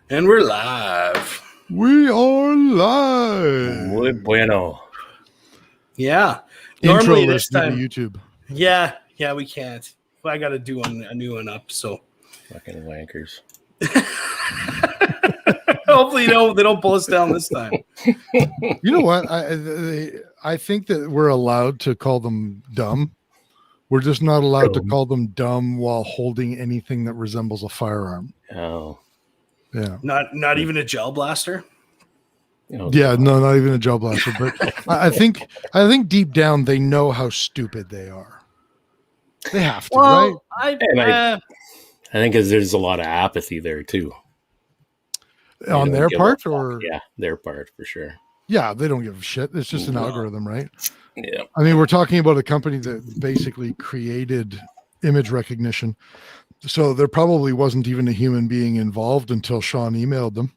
And we're live. We are live. Muy bueno. Yeah. Intro Normally this list to time. YouTube. Yeah, we can't. I got to do a new one up. So Fucking wankers. hopefully they don't pull us down this time. You know what? I think that we're allowed to call them dumb. We're just not allowed to call them dumb while holding anything that resembles a firearm. Oh. Yeah. Not even a gel blaster. Oh, Yeah, no, not even a gel blaster. But I think deep down they know how stupid they are. They have to, right? I think there's a lot of apathy there too. On their part, or yeah, their part for sure. Yeah, they don't give a shit. It's just an algorithm, right? Yeah. I mean, we're talking about a company that basically created image recognition. So there probably wasn't even a human being involved until Sean emailed them.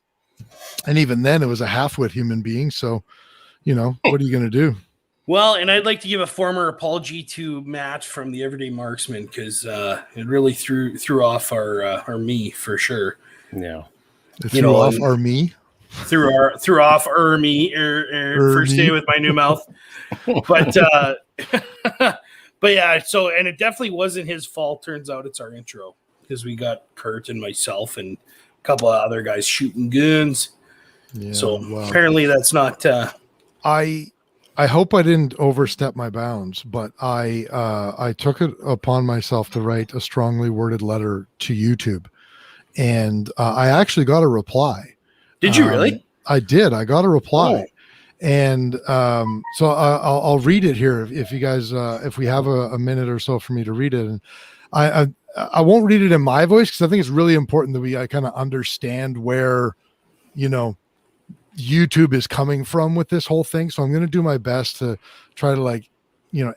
And even then it was a half-wit human being. So, what are you going to do? Well, and I'd like to give a former apology to Matt from the Everyday Marksman because it really threw off our me for sure. Yeah. It threw off our me? Threw off me first day with my new mouth. But but yeah, so and it definitely wasn't his fault. Turns out it's our intro because we got Curt and myself and a couple of other guys shooting guns. Yeah, so apparently that's not I hope I didn't overstep my bounds, but I took it upon myself to write a strongly worded letter to YouTube, and I actually got a reply. Did you really? I did. I got a reply. Oh. And so I'll read it here if you guys, if we have a minute or so for me to read it. And I won't read it in my voice because I think it's really important that I kind of understand where, YouTube is coming from with this whole thing. So I'm going to do my best to try to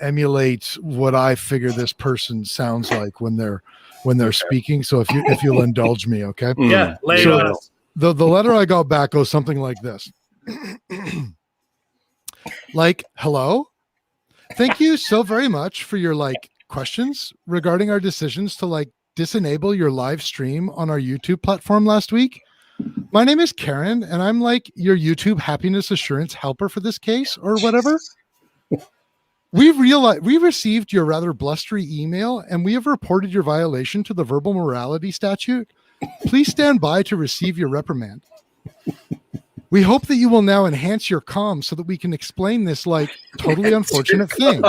emulate what I figure this person sounds like when they're speaking. So if you'll indulge me, okay? Yeah, lay it on us. The letter I got back goes something like this. Hello. Thank you so very much for your questions regarding our decisions to disenable your live stream on our YouTube platform last week. My name is Karen and I'm your YouTube happiness assurance helper for this case or whatever. We received your rather blustery email and we have reported your violation to the verbal morality statute. Please stand by to receive your reprimand. We hope that you will now enhance your comms so that we can explain this totally unfortunate thing.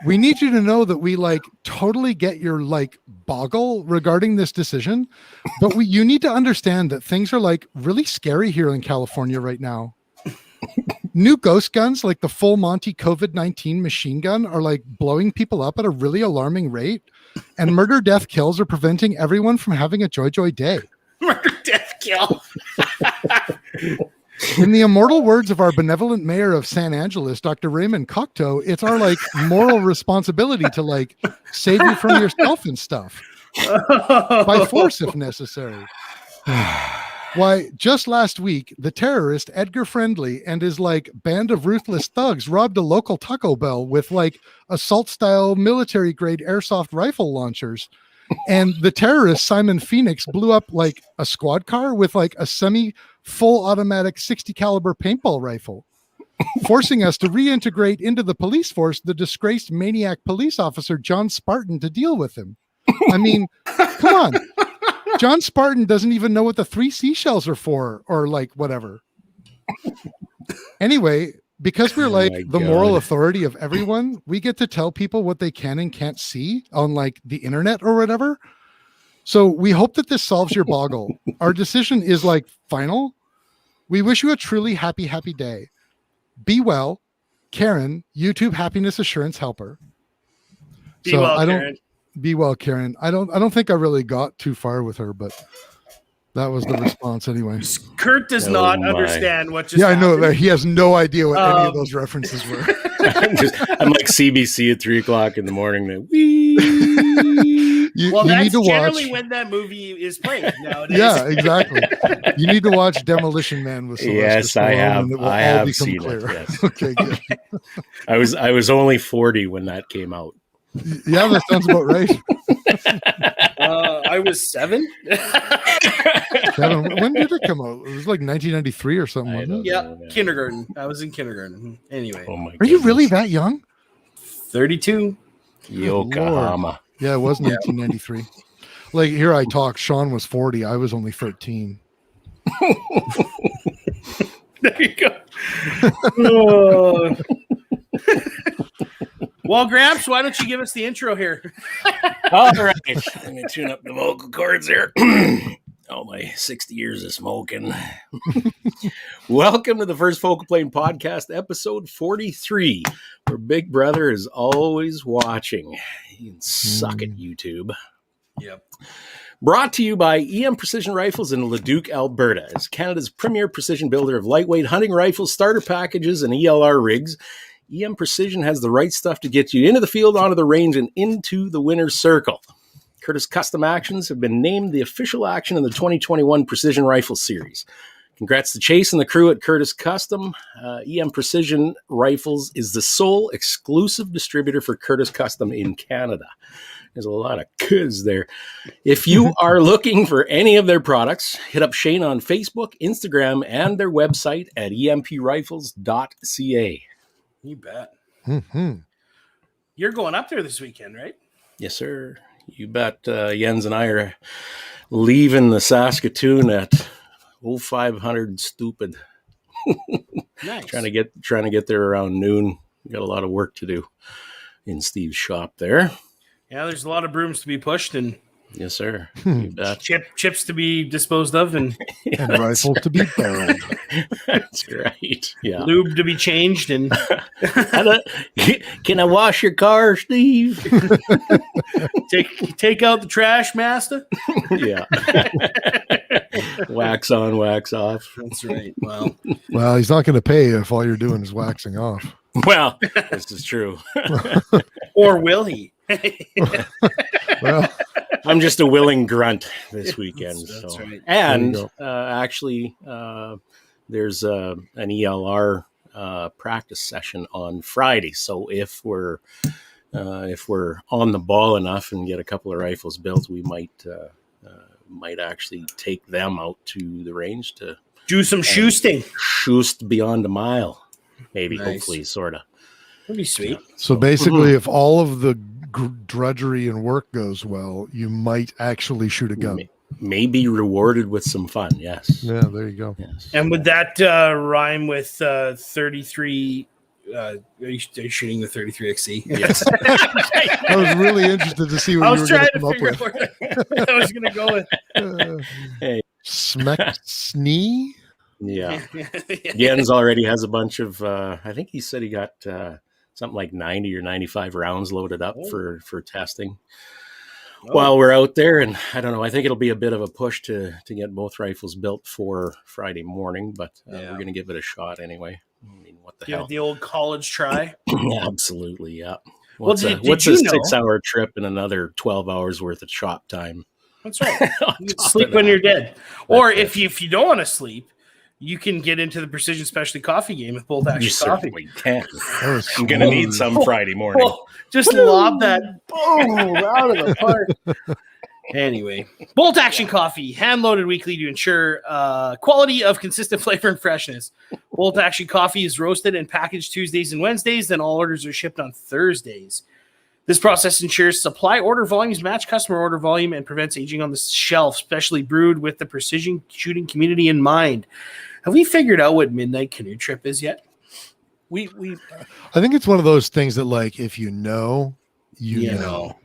We need you to know that we totally get your boggle regarding this decision, but you need to understand that things are really scary here in California right now. New ghost guns like the full Monty COVID-19 machine gun are blowing people up at a really alarming rate, and murder, death, kills are preventing everyone from having a joy day. Murder, death, kill. In the immortal words of our benevolent mayor of San Angeles, Dr. Raymond Cocteau, it's our moral responsibility to save you from yourself and stuff by force if necessary. Why, just last week, the terrorist Edgar Friendly and his band of ruthless thugs robbed a local Taco Bell with assault-style military-grade airsoft rifle launchers. And the terrorist Simon Phoenix blew up a squad car with a semi-full automatic 60 caliber paintball rifle, forcing us to reintegrate into the police force the disgraced maniac police officer John Spartan to deal with him. I mean, come on. John Spartan doesn't even know what the 3 seashells are for or whatever. Anyway, because we're the moral authority of everyone, we get to tell people what they can and can't see on the internet or whatever. So we hope that this solves your boggle. Our decision is final. We wish you a truly happy day. Be well, Karen, YouTube happiness assurance helper. Be well, Karen. I don't think I really got too far with her, but that was the response anyway. Curt does not understand what just happened. I know that he has no idea what any of those references were. I'm like CBC at 3:00 in the morning. That's generally when that movie is played nowadays. Yeah, exactly. You need to watch Demolition Man with Sylvester Yes, I have. I have seen clear. it. Yes. Okay, good. I was only 40 when that came out. Yeah, that sounds about right. I was 7. When did it come out? It was like 1993 or something, wasn't it? Yeah, kindergarten. I was in kindergarten. Anyway. Oh my Are you really that young? 32. Yokohama. Yeah, it was 1993. Like, here I talk. Sean was 40. I was only 13. There you go. Oh. Well, Gramps, why don't you give us the intro here? All right. Let me tune up the vocal cords here. Oh, my 60 years of smoking. Welcome to the First Focal Plane Podcast, episode 43, where Big Brother is always watching. You can suck at YouTube. Yep. Brought to you by EM Precision Rifles in Leduc, Alberta. As Canada's premier precision builder of lightweight hunting rifles, starter packages, and ELR rigs, EM Precision has the right stuff to get you into the field, onto the range, and into the winner's circle. Curtis Custom Actions have been named the official action in the 2021 Precision Rifle Series. Congrats to Chase and the crew at Curtis Custom. EM Precision Rifles is the sole exclusive distributor for Curtis Custom in Canada. There's a lot of kids there. If you are looking for any of their products, hit up Shane on Facebook, Instagram, and their website at emprifles.ca. You bet. Mm-hmm. You're going up there this weekend, right? Yes, sir. You bet. Jens and I are leaving the Saskatoon at 0500 stupid. Nice. trying to get there around noon. Got a lot of work to do in Steve's shop there. Yeah, there's a lot of brooms to be pushed and Yes, sir. You bet. chips to be disposed of and rifles to be barreled. That's right. Yeah. lube to be changed and Can I wash your car, Steve? take out the trash, master. Yeah. Wax on, wax off. That's right. Well, Well, he's not going to pay if all you're doing is waxing off. Well, this is true. or will he? Well, I'm just a willing grunt this weekend. That's right. And There you actually, there's an ELR practice session on Friday. So if we're on the ball enough and get a couple of rifles built, we might actually take them out to the range to Do some shoosting. shoost beyond a mile, maybe, Nice. hopefully, sort of. That'd be sweet. so basically, if all of the drudgery and work goes well, you might actually shoot a gun. May be rewarded with some fun. Yes. Yeah, there you go. Yes. And would that rhyme with 33? Are you shooting the 33XC? Yes. I was really interested to see I what you was were going trying to to come up figure with. out where I was going to go with. Hey. Smack snee? Yeah. Jens already has a bunch of, I think he said he got something like 90 or 95 rounds loaded up for testing while we're out there. And I don't know, I think it'll be a bit of a push to get both rifles built for Friday morning, but we're going to give it a shot anyway. I mean, what the hell? The old college try. Absolutely, yeah. Well, What's did a you know- 6-hour trip and another 12 hours worth of shop time? That's right. On You top sleep of when that. you're dead. Or That's if you don't want to sleep, you can get into the Precision Specialty Coffee game with Bolt You Action Coffee. certainly can. That was I'm going to smooth. need some Friday morning. Oh, just lob that boom out of the park. Anyway, Bolt Action Coffee, hand-loaded weekly to ensure quality of consistent flavor and freshness. Bolt Action Coffee is roasted and packaged Tuesdays and Wednesdays, then all orders are shipped on Thursdays. This process ensures supply order volumes match customer order volume and prevents aging on the shelf, specially brewed with the precision shooting community in mind. Have we figured out what Midnight Canoe Trip is yet? We I think it's one of those things that, like, if you know, you know.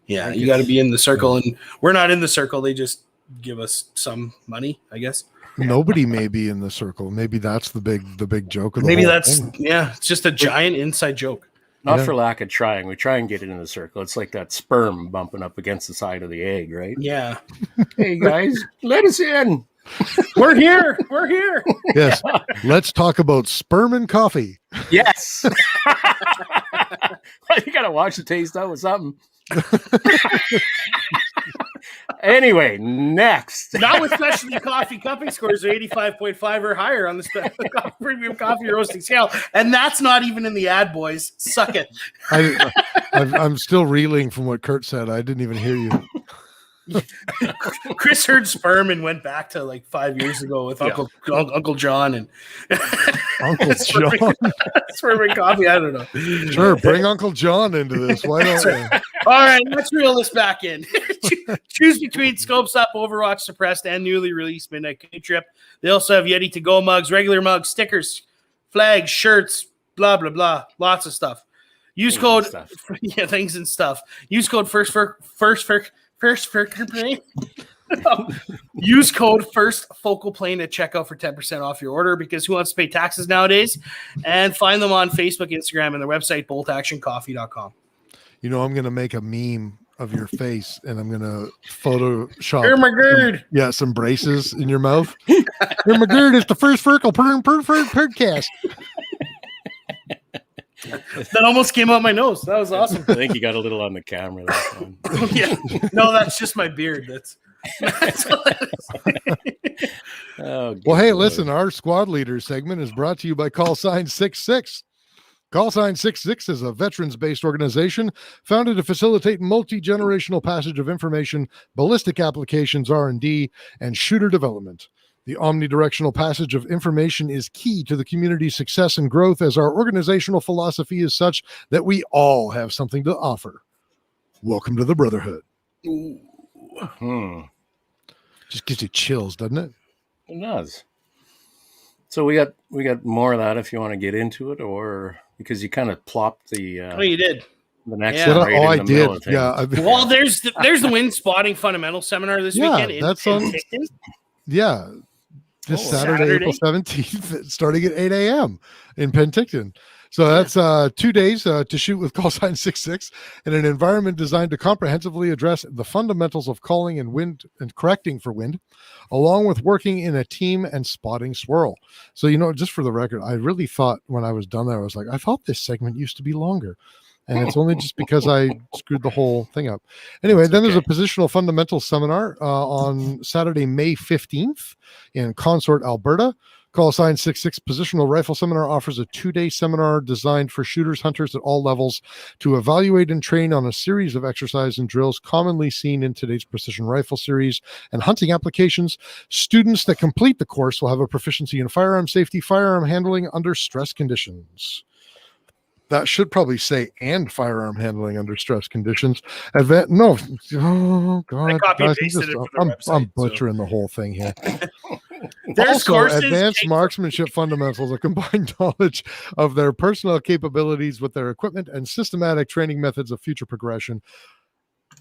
Yeah, Like you got to it's- be in the circle, and we're not in the circle. They just give us some money, I guess. Nobody may be in the circle. Maybe that's the big joke of the Maybe whole that's thing. it's just a giant inside joke. not Yeah. for lack of trying. We try and get it in the circle. It's like that sperm bumping up against the side of the egg, right? Yeah, Hey guys, let us in. we're here. We're here. Yes. Let's talk about sperm and coffee. Yes. You gotta watch the taste out with something. Anyway, next. Not with specialty coffee cupping scores of 85.5 or higher on the premium coffee roasting scale. And that's not even in the ad, boys. Suck it. I'm still reeling from what Curt said. I didn't even hear you. Kris heard sperm and went back to like 5 years ago with Uncle John and Uncle John. Sperm and coffee. I don't know. Sure, bring Uncle John into this. Why don't you? All right, let's reel this back in. Choose between Scopes Up, Overwatch Suppressed, and newly released Midnight Canoe Trip. They also have Yeti to-go mugs, regular mugs, stickers, flags, shirts, blah, blah, blah. Lots of stuff. Use code things and stuff. Use code first use code first focal plane at checkout for 10% off your order, because who wants to pay taxes nowadays? And find them on Facebook, Instagram, and their website, boltactioncoffee.com. You know, I'm going to make a meme of your face, and I'm going to Photoshop. You're my gird. Some braces in your mouth. You're my gird. It's the first podcast. That almost came out my nose. That was awesome. I think you got a little on the camera that time. Yeah. No, that's just my beard. That's well, hey, listen, our squad leader segment is brought to you by Call Sign 66. Call Sign 66 is a veterans-based organization founded to facilitate multi-generational passage of information, ballistic applications, R&D, and shooter development. The omnidirectional passage of information is key to the community's success and growth, as our organizational philosophy is such that we all have something to offer. Welcome to the Brotherhood. Just gives you chills, doesn't it? It does. So we got more of that if you want to get into it, or because you kind of plopped the. You did. The next. Yeah. Right I did. Yeah. Well, there's the wind spotting fundamental seminar this weekend. That's on. Yeah. This Saturday, April 17th, starting at 8 a.m. in Penticton. So that's 2 days to shoot with Call Sign 66 in an environment designed to comprehensively address the fundamentals of calling and wind and correcting for wind, along with working in a team and spotting swirl. So, you know, just for the record, I really thought when I was done there, I was like, I thought this segment used to be longer. And it's only just because I screwed the whole thing up. Anyway, there's a positional fundamentals seminar on Saturday, May 15th in Consort, Alberta. Call Sign 66 Positional Rifle Seminar offers a 2-day seminar designed for shooters, hunters at all levels to evaluate and train on a series of exercises and drills commonly seen in today's precision rifle series and hunting applications. Students that complete the course will have a proficiency in firearm safety, firearm handling under stress conditions. That should probably say and firearm handling under stress conditions. Oh God, guys, I'm butchering the whole thing here. There's courses, advanced marksmanship fundamentals, a combined knowledge of their personal capabilities with their equipment and systematic training methods of future progression.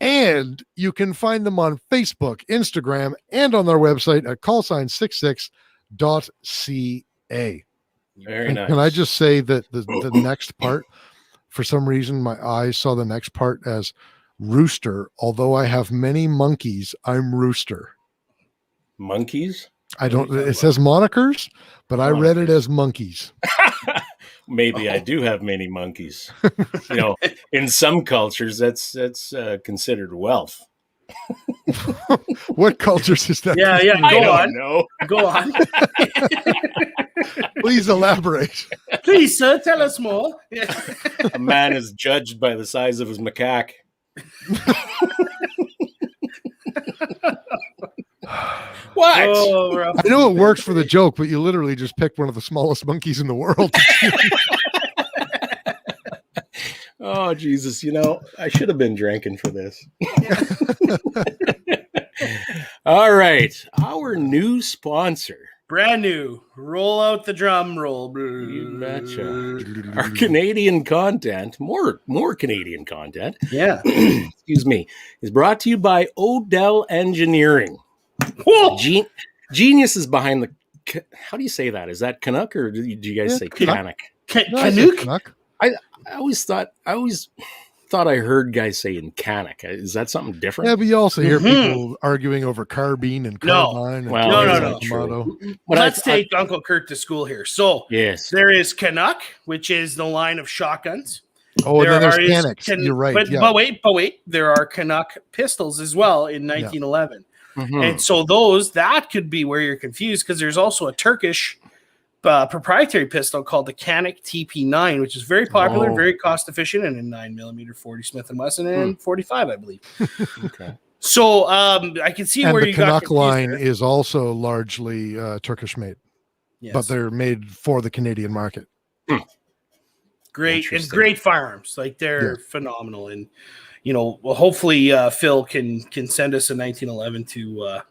And you can find them on Facebook, Instagram, and on their website at callsign66.ca. Very nice. Can I just say that the next part, for some reason, my eyes saw the next part as rooster. Although I have many monkeys, I'm rooster. Monkeys? I don't. It says monikers, but I read it as monkeys. Maybe I do have many monkeys. You know, in some cultures, that's considered wealth. What cultures is that? Yeah. Go on. Please elaborate. Please, sir, tell us more. A man is judged by the size of his macaque. What? Oh, I know it works for the joke, but you literally just picked one of the smallest monkeys in the world. Oh, Jesus. You know, I should have been drinking for this. All right. Our new sponsor. Brand new. Roll out the drum roll. You betcha. Our Canadian content, more Canadian content. Yeah. Excuse me. Is brought to you by Odell Engineering. Whoa! Genius is behind the. How do you say that? Is that Canuck or do you guys say Canuck? Canuck? I always thought I heard guys saying Canuck. Is that something different? Yeah, but you also hear people arguing over carbine and carbine. No. Let's take I Uncle Curt to school here. So yes, there is Canuck, which is the line of shotguns. Oh, and then there's is Canics. You're right. But wait, there are Canuck pistols as well in 1911. Mhm. And so that could be where you're confused, because there's also a Turkish proprietary pistol called the Canik TP9, which is very popular, very cost efficient, and a 9mm 40 Smith & Wesson and 45, I believe. Okay. So I can see where you got the Canuck line is also largely Turkish made, but they're made for the Canadian market. Great firearms, like they're phenomenal, and hopefully Phil can send us a 1911 to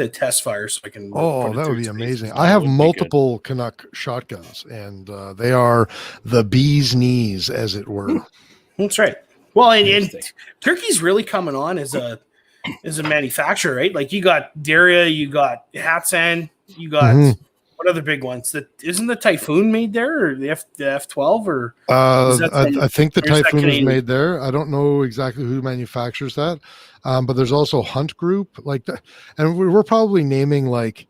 test fire, so I can. That would be amazing. I have multiple Canuck shotguns, and they are the bee's knees, as it were. That's right. Well, and Turkey's really coming on as a manufacturer, right? Like you got Daria, you got Hatsan, you got what other big ones? Isn't the Typhoon made there, or the F-12, or I think the Typhoon is made there. I don't know exactly who manufactures that, but there's also Hunt Group like that, and we're probably naming like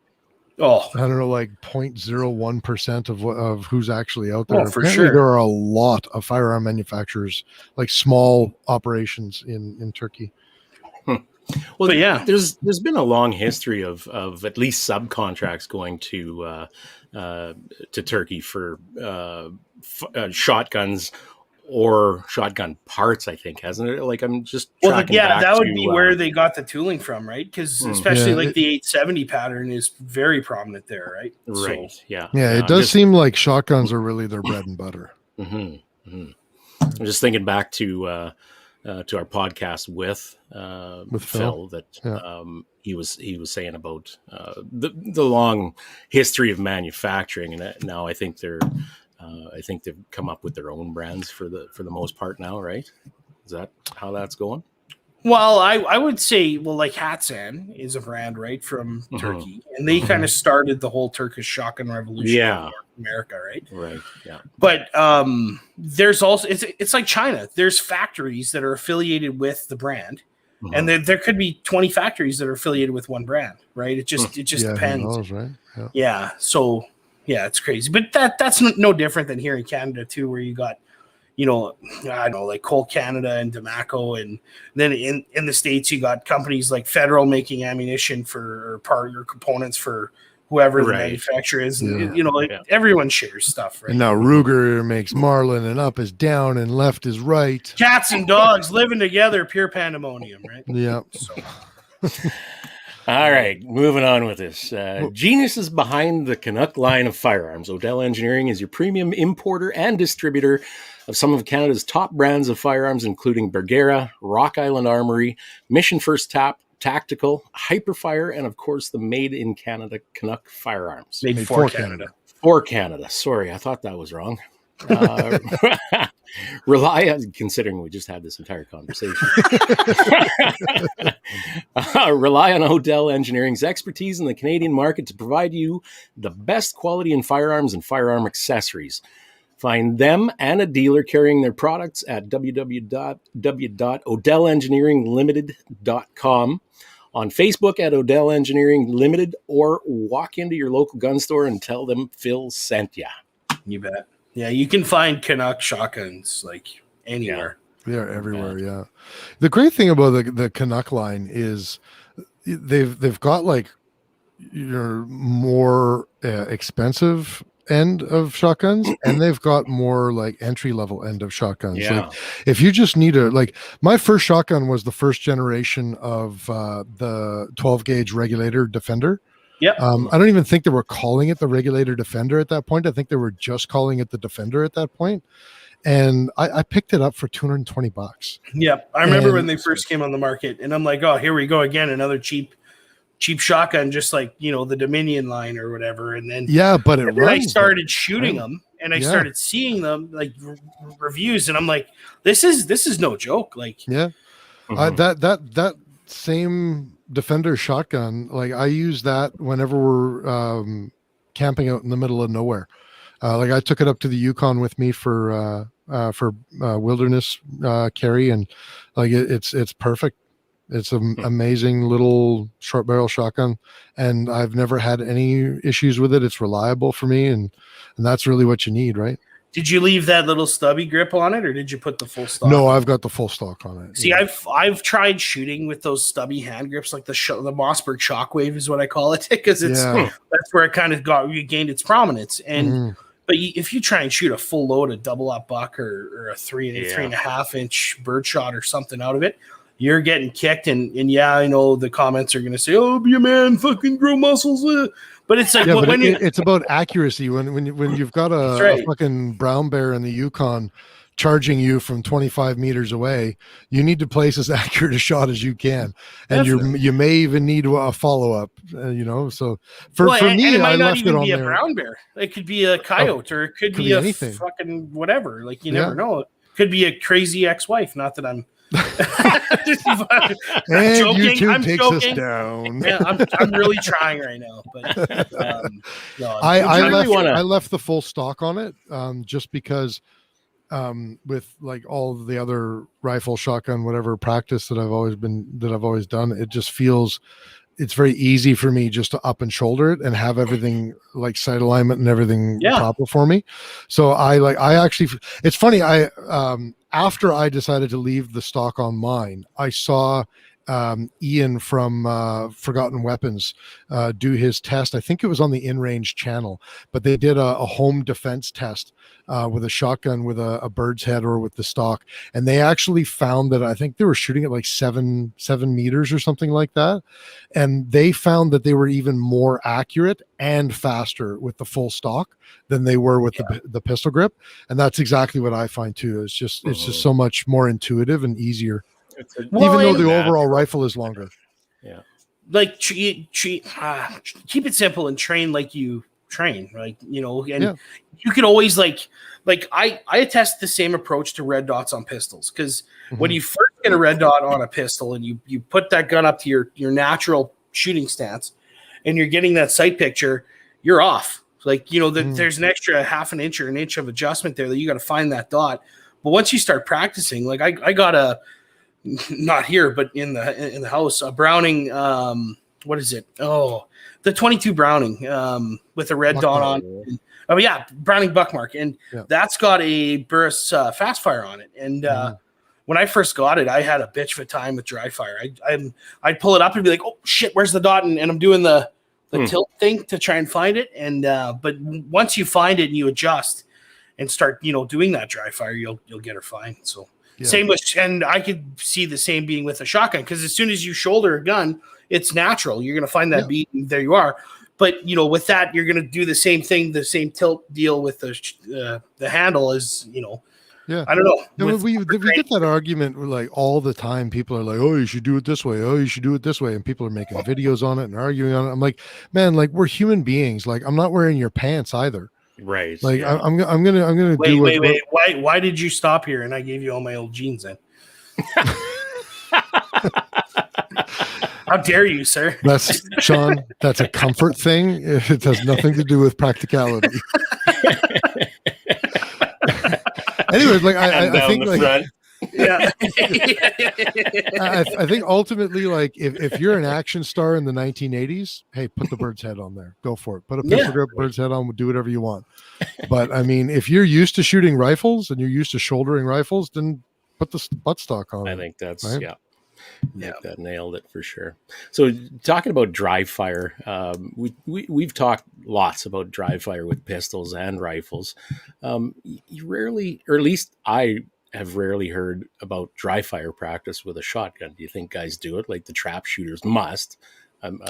I don't know, like 0.01% of who's actually out there. For Apparently sure, there are a lot of firearm manufacturers, like small operations in Turkey. Well, but there's been a long history of at least subcontracts going to Turkey for shotguns or shotgun parts, I think, hasn't it? Like I'm just that would be where they got the tooling from, right? Because especially the 870 pattern is very prominent there, right? Right. So, it does seem like shotguns are really their bread and butter. I'm just thinking back to our podcast with Phil that he was saying about the long history of manufacturing, and now I think they've come up with their own brands for the most part now, right? Is that how that's going? Well, I would say, like Hatsan is a brand, right, from Turkey, and they kind of started the whole Turkish shotgun revolution in America, right? Right, yeah. But there's also, it's like China. There's factories that are affiliated with the brand, and there could be 20 factories that are affiliated with one brand, right? It just depends. Who knows, right? Yeah, so, it's crazy. But that's no different than here in Canada, too, where you got, I don't know, like Colt Canada and Demaco, and then in the States you got companies like Federal making ammunition for part or components for whoever the manufacturer is. And, everyone shares stuff, right? And now Ruger makes Marlin, and up is down and left is right. Cats and dogs living together, pure pandemonium, right? Yeah. So. All right, moving on with this. Geniuses behind the Canuck line of firearms. Odell Engineering is your premium importer and distributor of some of Canada's top brands of firearms, including Bergera, Rock Island Armory, Mission First Tactical, Hyperfire, and of course the Made in Canada Canuck firearms. Made for Canada. For Canada. Sorry, I thought that was wrong. Rely on, considering we just had this entire conversation. Rely on Odell Engineering's expertise in the Canadian market to provide you the best quality in firearms and firearm accessories. Find them and a dealer carrying their products at www.odellengineeringlimited.com, on Facebook at Odell Engineering Limited, or walk into your local gun store and tell them Phil sent ya. You bet. Yeah, you can find Canuck shotguns like anywhere. They're everywhere. The great thing about the Canuck line is they've got like your more expensive end of shotguns, and they've got more like entry level end of shotguns. Like if you just need my first shotgun was the first generation of the 12 gauge regulator Defender. Yep. I don't even think they were calling it the Regulator Defender at that point. I think they were just calling it the Defender at that point. And I picked it up for $220. Yep. I remember when they first came on the market, and I'm like, oh, here we go again. Another cheap shotgun, just like, the Dominion line or whatever. And then, but I started shooting them, and I started seeing them like reviews, and I'm like, this is no joke. Like, that same Defender shotgun, like I use that whenever we're camping out in the middle of nowhere. Like I took it up to the Yukon with me for wilderness carry, and like it's perfect. It's an amazing little short barrel shotgun, and I've never had any issues with it. It's reliable for me, and that's really what you need, right? Did you leave that little stubby grip on it, or did you put the full stock? No, I've got the full stock on it. See, I've tried shooting with those stubby hand grips, like the Mossberg Shockwave is what I call it, because that's where it kind of gained its prominence. And but if you try and shoot a full load of double up buck or a 3.5 inch bird shot or something out of it, you're getting kicked. And yeah, I know the comments are going to say, "Oh, be a man, fucking grow muscles." But it's like it's about accuracy. When you've got a fucking brown bear in the Yukon charging you from 25 meters away, you need to place as accurate a shot as you can, and you may even need a follow up. So for me, it might I not left even it on be there. A brown bear. It could be a coyote, or it could be a anything. fucking whatever. Like you never know. It could be a crazy ex-wife. Not that I'm. And joking. YouTube I'm takes joking. us down. Yeah, I'm really trying right now, but no, I left the full stock on it just because with like all of the other rifle, shotgun, whatever practice that I've always done, it just feels it's very easy for me just to up and shoulder it and have everything like sight alignment and everything proper for me. So it's funny. After I decided to leave the stock on mine, I saw Ian from Forgotten Weapons do his test. I think it was on the InRange channel, but they did a home defense test with a shotgun with a bird's head or with the stock, and they actually found that I think they were shooting at like 7 meters or something like that, and they found that they were even more accurate and faster with the full stock than they were with the pistol grip. And that's exactly what I find too. It's just so much more intuitive and easier. Even though the overall rifle is longer. Yeah. Like keep it simple and train like you train, like, and you could always like I attest the same approach to red dots on pistols. Cause when you first get a red dot on a pistol and you put that gun up to your natural shooting stance and you're getting that sight picture, you're off. Like, there's an extra half an inch or an inch of adjustment there that you got to find that dot. But once you start practicing, like I got not here, but in the house, a Browning, what is it? Oh, the 22 Browning with a red dot on. Oh yeah, Browning Buckmark, and that's got a Burris fast fire on it. And when I first got it, I had a bitch of a time with dry fire. I'd pull it up and be like, "Oh shit, where's the dot?" And I'm doing the tilt thing to try and find it. And but once you find it and you adjust and start, doing that dry fire, you'll get her fine. So. Yeah. Same with, and I could see the same being with a shotgun, because as soon as you shoulder a gun, it's natural. You're going to find that beat, and there you are. But with that, you're going to do the same thing, the same tilt deal with the handle as I don't know. We get that argument like all the time. People are like, "Oh, you should do it this way. Oh, you should do it this way," and people are making videos on it and arguing on it. I'm like, man, like we're human beings. Like I'm not wearing your pants either. Right. Like I'm gonna wait. Why did you stop here? And I gave you all my old jeans then. How dare you, sir? That's Sean. That's a comfort thing. It has nothing to do with practicality. Anyways, like I think like. Front. Yeah. I think ultimately, like if you're an action star in the 1980s, hey, put the bird's head on there. Go for it. Put a pistol grip, bird's head on. Do whatever you want. But I mean, if you're used to shooting rifles and you're used to shouldering rifles, then put the buttstock on. I think that's right? That nailed it for sure. So talking about dry fire, we've talked lots about dry fire with pistols and rifles. You rarely, or at least I have rarely heard about dry fire practice with a shotgun. Do you think guys do it? Like the trap shooters must.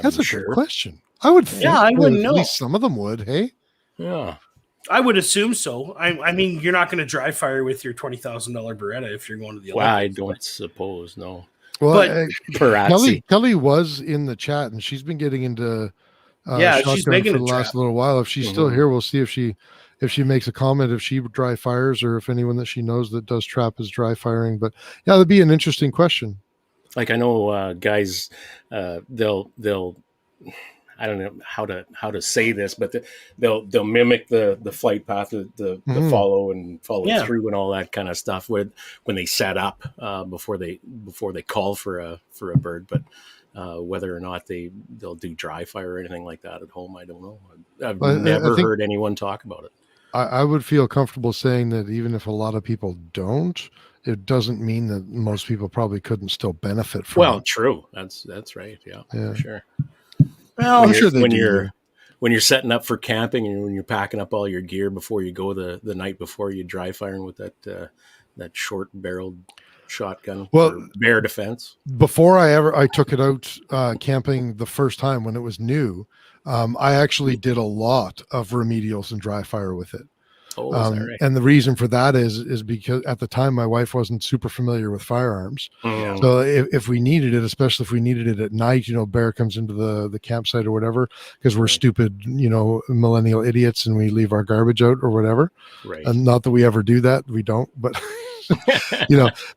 That's a good question. I would think. I wouldn't know. At least some of them would. Hey. Yeah. I would assume so. I mean, you're not going to dry fire with your $20,000 Beretta if you're going to the Olympics. Well, I don't suppose. No. Well, Kelly was in the chat, and she's been getting into she's making for the last little while. If she's still here, we'll see if she makes a comment, if she dry fires, or if anyone that she knows that does trap is dry firing. But yeah, that'd be an interesting question. Like I know guys, they'll I don't know how to say this, but they'll mimic the flight path, the follow through and all that kind of stuff when they set up before they call for a bird. But whether or not they'll do dry fire or anything like that at home, I don't know. I've never heard anyone talk about it. I would feel comfortable saying that even if a lot of people don't, it doesn't mean that most people probably couldn't still benefit from Well, it. true. That's right. Yeah, Yeah. for sure. Well, I'm sure they do. When you're setting up for camping and when you're packing up all your gear before you go the night before, you dry firing with that short barreled shotgun for bear defense. Before I took it out camping the first time when it was new, I actually did a lot of remedials and dry fire with it. Oh, is that right? And the reason for that is because at the time my wife wasn't super familiar with firearms. So if we needed it, especially if we needed it at night, bear comes into the campsite or whatever, because we're stupid, millennial idiots, and we leave our garbage out or whatever. Right. And not that we ever do that, we don't, but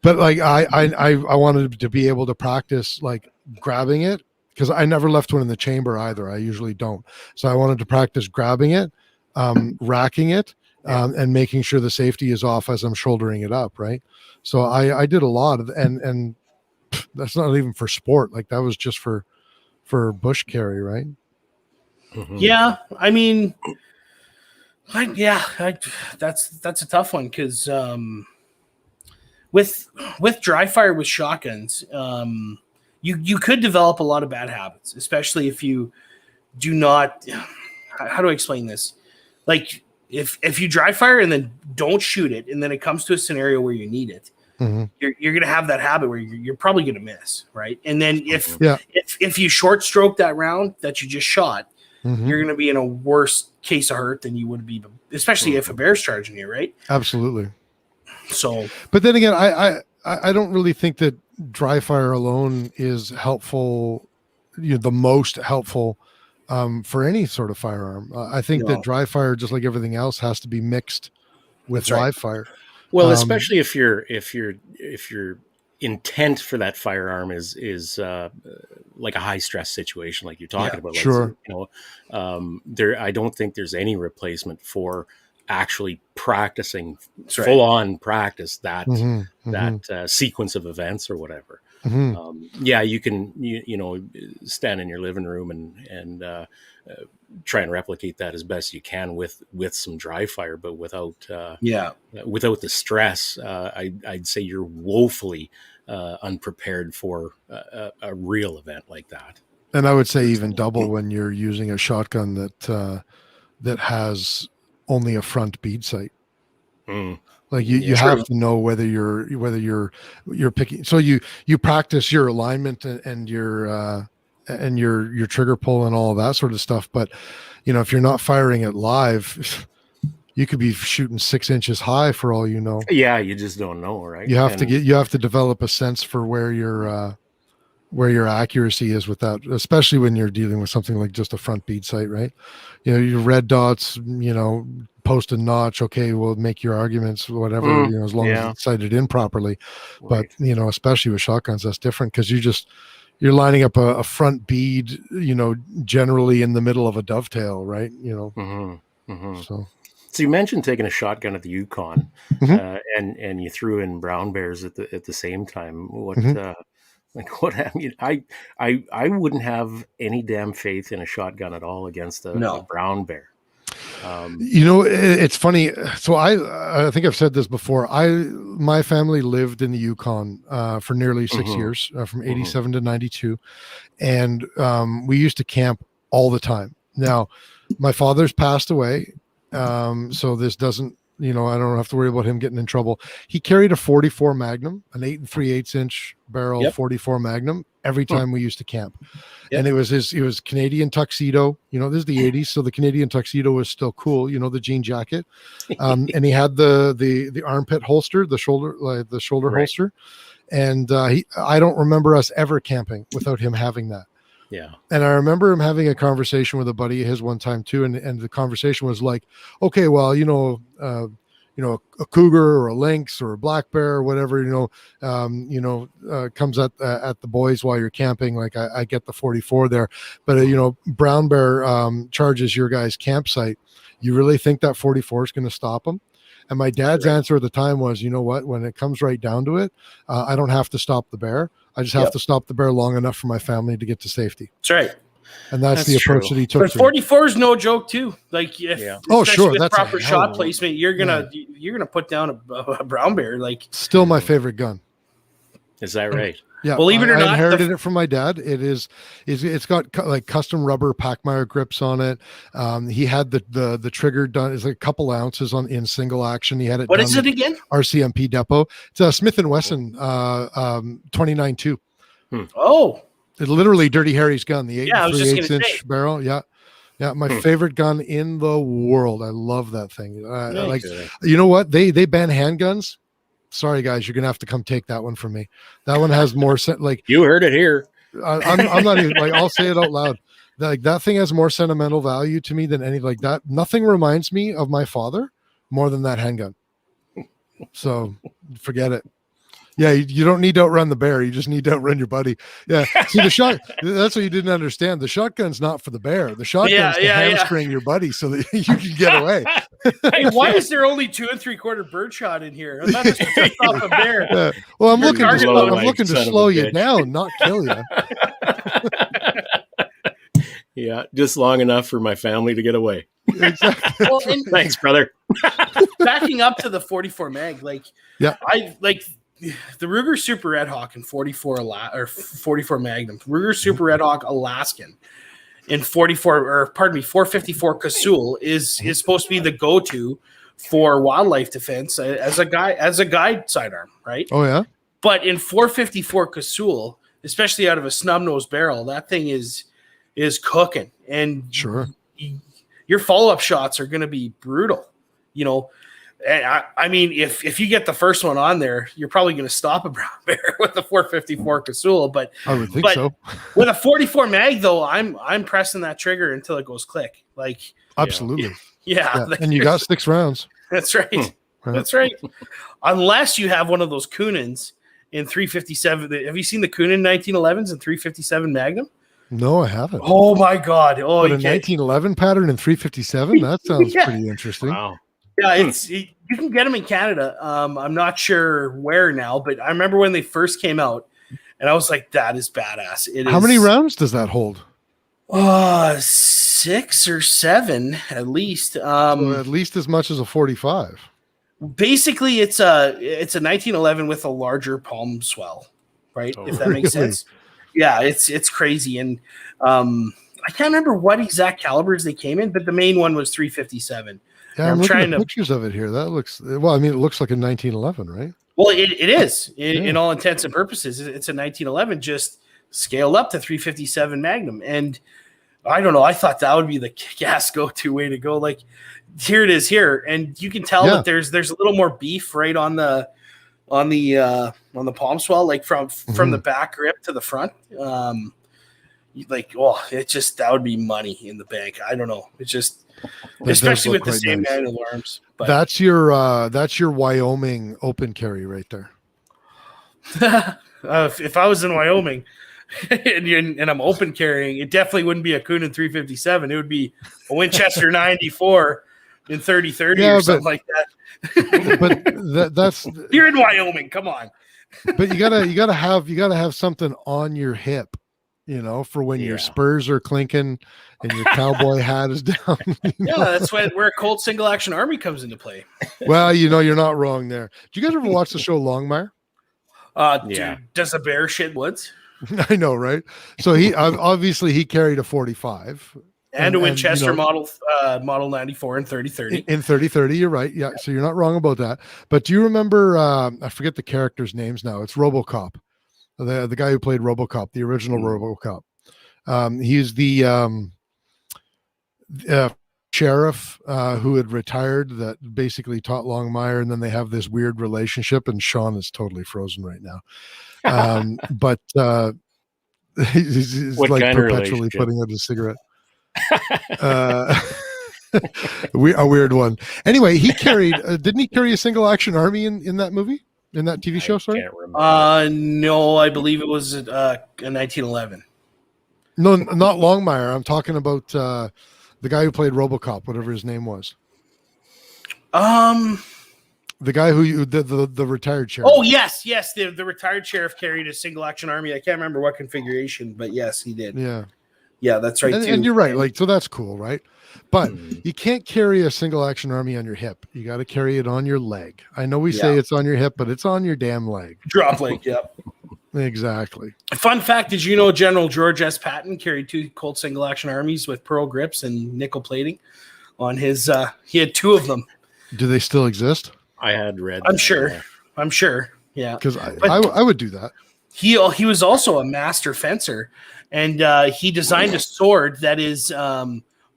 but like I wanted to be able to practice like grabbing it, because I never left one in the chamber either. I usually don't. So I wanted to practice grabbing it, racking it, and making sure the safety is off as I'm shouldering it up. Right. So I did a lot of, and that's not even for sport. Like that was just for bush carry. Right. Mm-hmm. Yeah. I mean, that's a tough one. Cause, with dry fire with shotguns, you could develop a lot of bad habits, especially if you do not. How do I explain this? Like if you dry fire and then don't shoot it, and then it comes to a scenario where you need it, you're gonna have that habit where you're probably gonna miss, right? And then if you short stroke that round that you just shot, you're gonna be in a worse case of hurt than you would be, especially if a bear's charging you, right? Absolutely. So, but then again, I don't really think that dry fire alone is helpful, the most helpful for any sort of firearm. I think that dry fire, just like everything else, has to be mixed with live fire. Well, especially if your intent for that firearm is like a high stress situation, like you're talking about. Like, sure. I don't think there's any replacement for actually practicing full on practice that sequence of events or whatever. You can stand in your living room and try and replicate that as best you can with some dry fire, but without the stress. I'd say you're woefully unprepared for a real event like that. And I would say even double when you're using a shotgun that has only a front bead sight. Like you have to know whether you're picking. So you practice your alignment and your trigger pull and all of that sort of stuff. But if you're not firing it live, you could be shooting 6 inches high for all you know. Yeah, you just don't know, right? You have to develop a sense for where your accuracy is with that, especially when you're dealing with something like just a front bead sight, right? Your red dots, post a notch. Okay, we'll make your arguments, whatever, as long as it's sighted in properly. Right. But, especially with shotguns, that's different because you're lining up a front bead, generally in the middle of a dovetail, right? So you mentioned taking a shotgun at the Yukon, and you threw in brown bears at the same time. What I mean, I wouldn't have any damn faith in a shotgun at all against a brown bear. It's funny. So I think I've said this before. My family lived in the Yukon for nearly 6 years, from 87 to 92. And we used to camp all the time. Now, my father's passed away. So this doesn't, I don't have to worry about him getting in trouble. He carried a 44 Magnum, an 8 3/8 inch barrel 44 Magnum every time we used to camp. And it was Canadian tuxedo. This is the 80s, so the Canadian tuxedo was still cool. The jean jacket, and he had the armpit holster, the shoulder holster. And I don't remember us ever camping without him having that. Yeah. And I remember him having a conversation with a buddy of his one time too. And the conversation was like, okay, well, a cougar or a lynx or a black bear or whatever, comes at the boys while you're camping. Like I get the 44 there, but brown bear charges your guys' campsite. You really think that 44 is going to stop them? And my dad's answer at the time was, when it comes right down to it, I don't have to stop the bear. I just have to stop the bear long enough for my family to get to safety. That's right. And that's the approach that he took. But 44 is no joke too. Like, sure, with that's proper shot placement, you're gonna put down a brown bear. Like, still my favorite gun. Is that right? Yeah, believe it or not, I inherited it from my dad. It's got like custom rubber Pachmeyer grips on it. He had the trigger done. It's like a couple ounces in single action. He had it. What is it again? RCMP depot. It's a Smith and Wesson 29-2. Oh, it's literally Dirty Harry's gun. The 8.375" barrel. Yeah. Yeah, my favorite gun in the world. I love that thing. You know what? They ban handguns. Sorry, guys, you're gonna have to come take that one from me. That one has more like you heard it here. I'm not even like I'll say it out loud. Like that thing has more sentimental value to me than any like that. Nothing reminds me of my father more than that handgun. So forget it. Yeah, you don't need to outrun the bear. You just need to outrun your buddy. Yeah. See, that's what you didn't understand. The shotgun's not for the bear. The shotgun's to hamstring your buddy so that you can get away. Hey, why is there only 2 3/4 birdshot in here? I'm not just off a bear. Yeah. Well, I'm looking to slow you down, not kill you. Yeah, just long enough for my family to get away. Exactly. Well, thanks, brother. Backing up to the 44 mag, I like the Ruger Super Red Hawk in 44 Magnum, Ruger Super Red Hawk Alaskan in 454 Casull is supposed to be the go-to for wildlife defense as a guide sidearm, right? Oh yeah. But in 454 Casull, especially out of a snub-nosed barrel, that thing is cooking, and sure, your follow-up shots are going to be brutal, you know. I mean, if you get the first one on there, you're probably going to stop a brown bear with the 454 Casull. But I would think so. With a 44 mag, though, I'm pressing that trigger until it goes click. Like absolutely, yeah. Like, and you got 6 rounds. That's right. That's right. Unless you have one of those Kunins in 357. Have you seen the Kunin 1911s in 357 Magnum? No, I haven't. Oh my God! Oh, but a 1911 pattern in 357. That sounds pretty interesting. Wow. Yeah, you can get them in Canada. I'm not sure where now, but I remember when they first came out, and I was like, "That is badass." How many rounds does that hold? 6 or 7 at least. So at least as much as a 45. Basically, it's a 1911 with a larger palm swell, right? If that makes sense. Yeah, it's crazy, and I can't remember what exact calibers they came in, but the main one was 357. Yeah, I'm looking at pictures of it here. That looks well. I mean, it looks like a 1911, right? Well, it is in all intents and purposes. It's a 1911, just scaled up to 357 Magnum, and I don't know. I thought that would be the kick-ass go-to way to go. Like, here it is here, and you can tell that there's a little more beef right on the palm swell, like from the back grip to the front. That would be money in the bank. I don't know. It's just. Especially with the same manual arms. But. That's your Wyoming open carry right there. If I was in Wyoming and I'm open carrying, it definitely wouldn't be a Kunin 357. It would be a Winchester 94 in 30-30 or something like that. But that's you're in Wyoming. Come on. But you gotta have something on your hip. You know, for when your spurs are clinking and your cowboy hat is down. Yeah, that's where Colt Single Action Army comes into play. Well, you're not wrong there. Did you guys ever watch the show Longmire? Dude, does a bear shit woods? I know, right? So he obviously carried a 45 and a Winchester model 94 and 30-30. In 30-30, you're right. Yeah, so you're not wrong about that. But do you remember? I forget the characters' names now. It's RoboCop. The guy who played RoboCop, the original RoboCop. He's the sheriff who had retired that basically taught Longmire, and then they have this weird relationship, and Sean is totally frozen right now. But he's like perpetually putting out a cigarette. A weird one. Anyway, he carried, didn't he carry a single action army in that movie? In that TV show, sorry? No, I believe it was a 1911. No, not Longmire. I'm talking about the guy who played RoboCop, whatever his name was. The guy who the retired sheriff. Oh yes, the retired sheriff carried a single action army. I can't remember what configuration, but yes, he did. Yeah. Yeah, that's right. And you're right. Like, so that's cool, right? But you can't carry a single action army on your hip. You got to carry it on your leg. I know we say it's on your hip, but it's on your damn leg. Drop leg. Yep. Exactly. Fun fact: did you know General George S. Patton carried 2 Colt single action armies with pearl grips and nickel plating on his? He had 2 of them. Do they still exist? I had read. I'm sure. I'm sure. Yeah, because I would do that. He was also a master fencer, and he designed a sword that is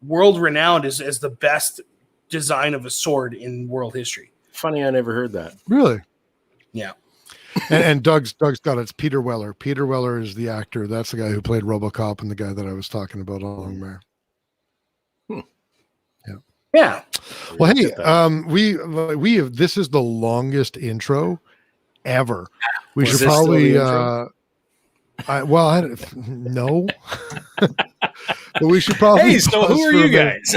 world renowned as the best design of a sword in world history. Funny, I never heard that. Really? Yeah. And Doug's got it. It's Peter Weller. Peter Weller is the actor. That's the guy who played RoboCop and the guy that I was talking about along there. Yeah. Well, hey, we have, this is the longest intro ever. We should probably no. But we should probably. Hey, so who are you guys?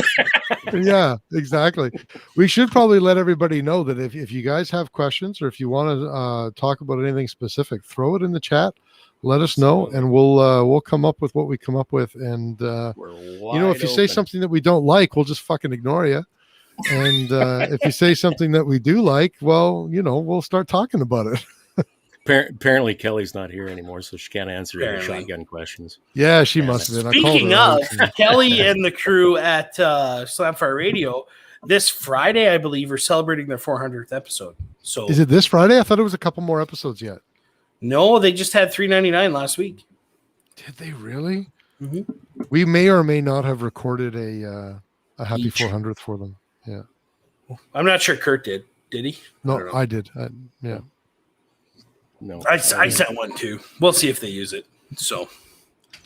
Yeah, exactly. We should probably let everybody know that if you guys have questions or if you want to talk about anything specific, throw it in the chat. Let us know, and we'll come up with what we come up with. And if you say something that we don't like, we'll just fucking ignore you. And if you say something that we do like, well, we'll start talking about it. Apparently Kelly's not here anymore, so she can't answer any shotgun questions. Yeah, she must have been. Speaking of, Kelly and the crew at Slamfire Radio, this Friday, I believe, are celebrating their 400th episode. So is it this Friday? I thought it was a couple more episodes yet. No, they just had 399 last week. Did they really? Mm-hmm. We may or may not have recorded a happy 400th for them. Yeah. I'm not sure Curt did. Did he? No, I did. Yeah. No, I sent one too. We'll see if they use it. So,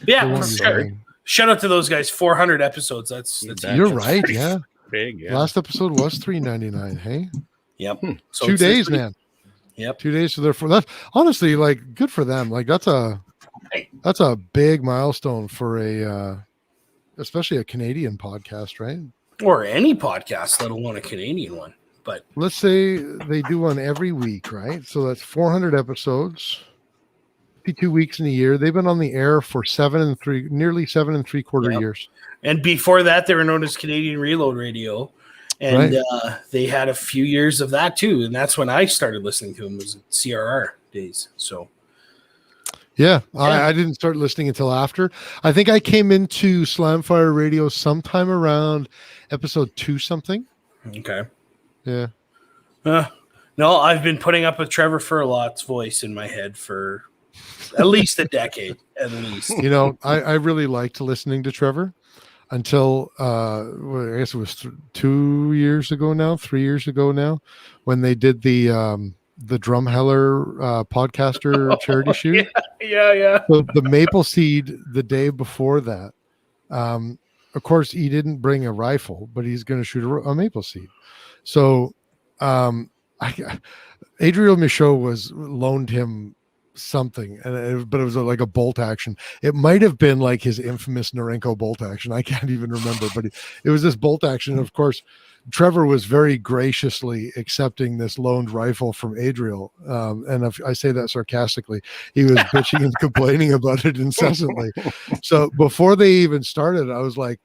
yeah, sure. Shout out to those guys. 400 episodes. That's you're right. Yeah. Big. Yeah. Last episode was $3.99. Hey. Yep. So 2 days, man. Yep. 2 days to their that. Honestly, like, good for them. Like, that's a big milestone for especially a Canadian podcast, right? Or any podcast, let alone a Canadian one. But let's say they do one every week, right? So that's 400 episodes, 52 weeks in a year. They've been on the air for nearly 7 3/4 years. And before that, they were known as Canadian Reload Radio. And they had a few years of that too. And that's when I started listening to them, was CRR days. So yeah. I didn't start listening until after. I think I came into Slamfire Radio sometime around episode 2 something. Okay. Yeah. No, I've been putting up with Trevor Furlot's voice in my head for at least a decade, at least. I really liked listening to Trevor until I guess it was 3 years ago now, when they did the Drumheller podcaster charity shoot. Yeah. So the Maple Seed the day before that, of course, he didn't bring a rifle, but he's going to shoot a Maple Seed. So, Adriel Michaud loaned him something, but it was like a bolt action. It might have been like his infamous Norenko bolt action. I can't even remember, but it was this bolt action. And of course, Trevor was very graciously accepting this loaned rifle from Adriel. And if I say that sarcastically, he was bitching and complaining about it incessantly. So before they even started, I was like,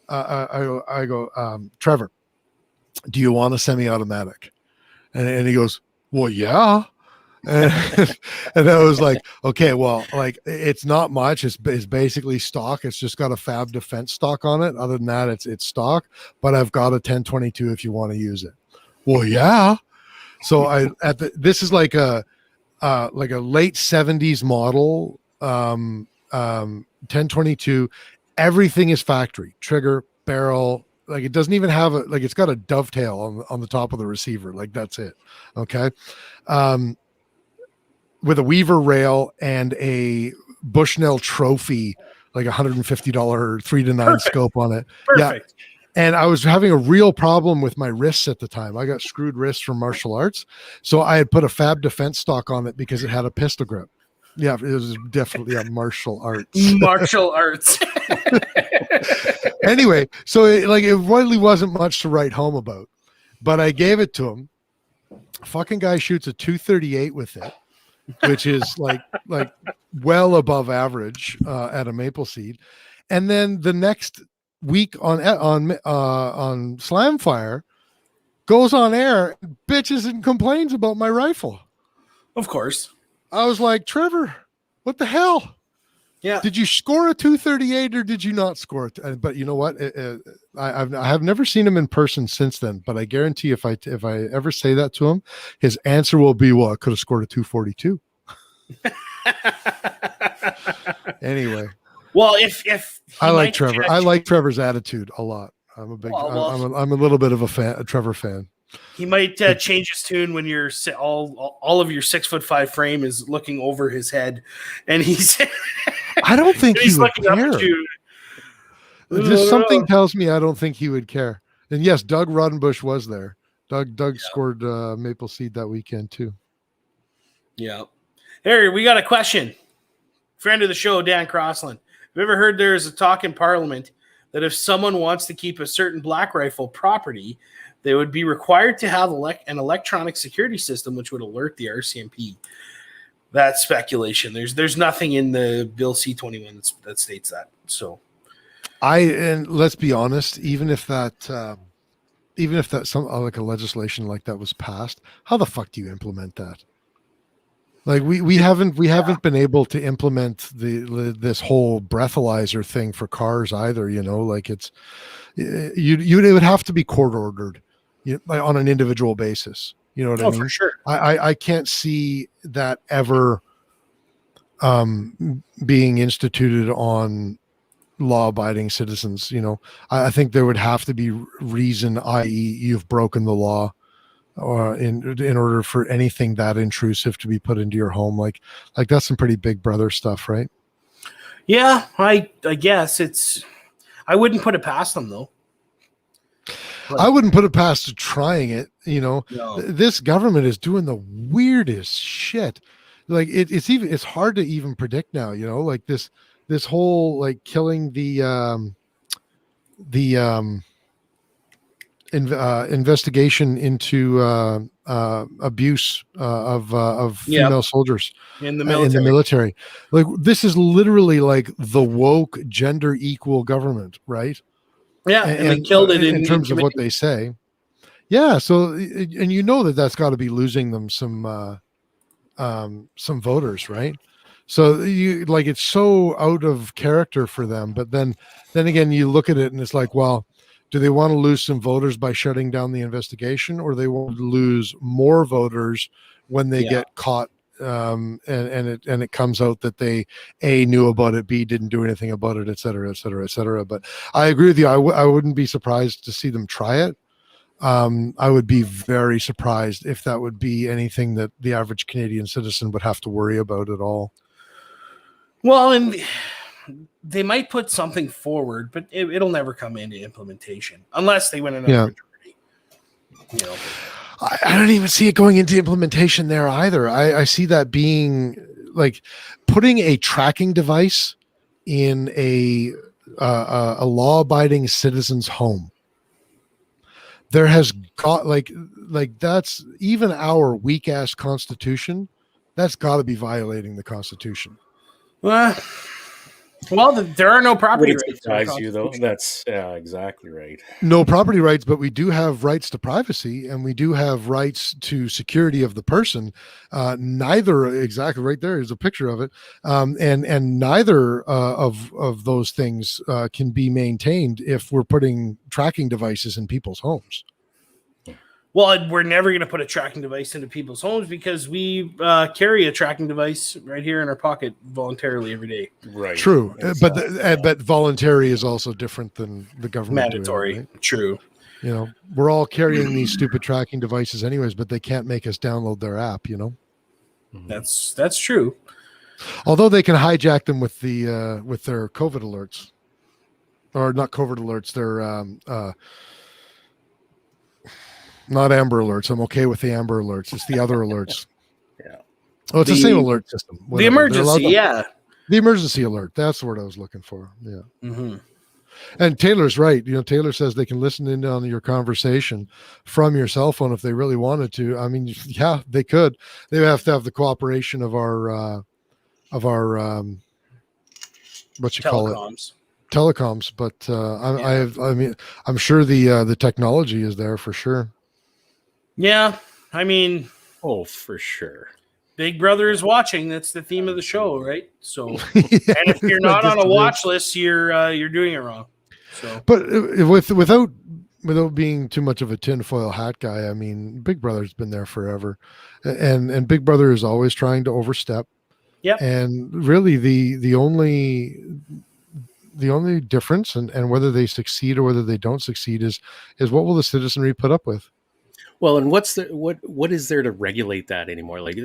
I go, Trevor, do you want a semi-automatic? And he goes, well, yeah. And I was like, okay, well, like, it's not much. It's basically stock. It's just got a Fab Defense stock on it. Other than that, it's stock, but I've got a 1022 if you want to use it. Well, yeah. So this is like a late 70s model 1022. Everything is factory. Trigger, barrel, like, it doesn't even have it's got a dovetail on the top of the receiver. Like, that's it. Okay. With a Weaver rail and a Bushnell Trophy, like $150 3-9 scope on it. Perfect. Yeah. And I was having a real problem with my wrists at the time. I got screwed wrists from martial arts. So I had put a Fab Defense stock on it because it had a pistol grip. Yeah, it was definitely a martial arts. Martial arts. Anyway, so it really wasn't much to write home about, but I gave it to him. Fucking guy shoots a 238 with it, which is like well above average at a Maple Seed. and then the next week on Slamfire goes on air, bitches and complains about my rifle. Of course. I was like, Trevor, what the hell? Yeah. Did you score a 238 or did you not score it? But you know what? I have never seen him in person since then. But I guarantee if I ever say that to him, his answer will be, "Well, I could have scored a 242." Anyway. Well, if I like Trevor. I like Trevor's attitude a lot. I'm a big. I'm a little bit of a Trevor fan. He might change his tune when you're all of your 6'5" frame is looking over his head, and he's. I don't think he's he would looking care. up at you. Just something tells me I don't think he would care. And yes, Doug Rodenbush was there. Doug scored Maple Seed that weekend too. Yeah. Harry, we got a question. Friend of the show, Dan Crossland. Have you ever heard there is a talk in Parliament that if someone wants to keep a certain black rifle property, they would be required to have an electronic security system which would alert the RCMP? That's speculation. There's nothing in the Bill C-21 that states that. So, and let's be honest, even if that some like a legislation like that was passed, how the fuck do you implement that? Like we haven't been able to implement this whole breathalyzer thing for cars either. You know, like it would have to be court ordered, on an individual basis. You know what I mean? For sure. I can't see that ever being instituted on law-abiding citizens. You know, I think there would have to be reason, i.e., you've broken the law, or in order for anything that intrusive to be put into your home. Like that's some pretty Big Brother stuff, right? Yeah, I guess I wouldn't put it past them though. I wouldn't put it past trying it. You know, No. This government is doing the weirdest shit. Like it's hard to even predict now. You know, like this whole like killing the investigation into abuse of female soldiers in the military. Like this is literally like the woke gender equal government, right? Yeah, and they killed it in terms of what they say. Yeah, so and you know that's got to be losing them some voters, right? So you like it's so out of character for them. But then again, you look at it and it's like, well, do they want to lose some voters by shutting down the investigation, or they want to lose more voters when they get caught? And it comes out that they A, knew about it, B, didn't do anything about it, et cetera, et cetera, et cetera. But I agree with you. I wouldn't be surprised to see them try it. I would be very surprised if that would be anything that the average Canadian citizen would have to worry about at all. Well, and they might put something forward, but it'll never come into implementation unless they win another majority. You know. I don't even see it going into implementation there either. I see that being like putting a tracking device in a law-abiding citizen's home. There has got like that's even our weak-ass Constitution. That's got to be violating the Constitution. Well, there are no property rights. Surprise you though. That's exactly right. No property rights, but we do have rights to privacy, and we do have rights to security of the person. Neither exactly right there is a picture of it, and neither of those things can be maintained if we're putting tracking devices in people's homes. Well, we're never going to put a tracking device into people's homes because we carry a tracking device right here in our pocket voluntarily every day. Right. True, but voluntary is also different than the government mandatory. Doing it, right? True. You know, we're all carrying these stupid tracking devices anyways, but they can't make us download their app. You know, that's true. Although they can hijack them with the with their COVID alerts, or not COVID alerts. They're not Amber Alerts. I'm okay with the Amber Alerts. It's the other alerts. Yeah. Oh, it's the same alert system. The emergency, The emergency alert. That's the word I was looking for. Yeah. Mm-hmm. And Taylor's right. You know, Taylor says they can listen in on your conversation from your cell phone if they really wanted to. I mean, yeah, they could. They have to have the cooperation of our what you call it? telecoms, but I mean, I'm sure the technology is there for sure. Yeah, I mean, Oh, for sure. Big Brother is watching. That's the theme of the show, right? So, Yeah, and if you're not I on guess a it watch is. list, you're doing it wrong. So, But without being too much of a tinfoil hat guy, I mean, Big Brother's been there forever, and Big Brother is always trying to overstep. yep. And really, the only difference, and whether they succeed or whether they don't succeed, is what will the citizenry put up with? Well, and what is there to regulate that anymore? Like,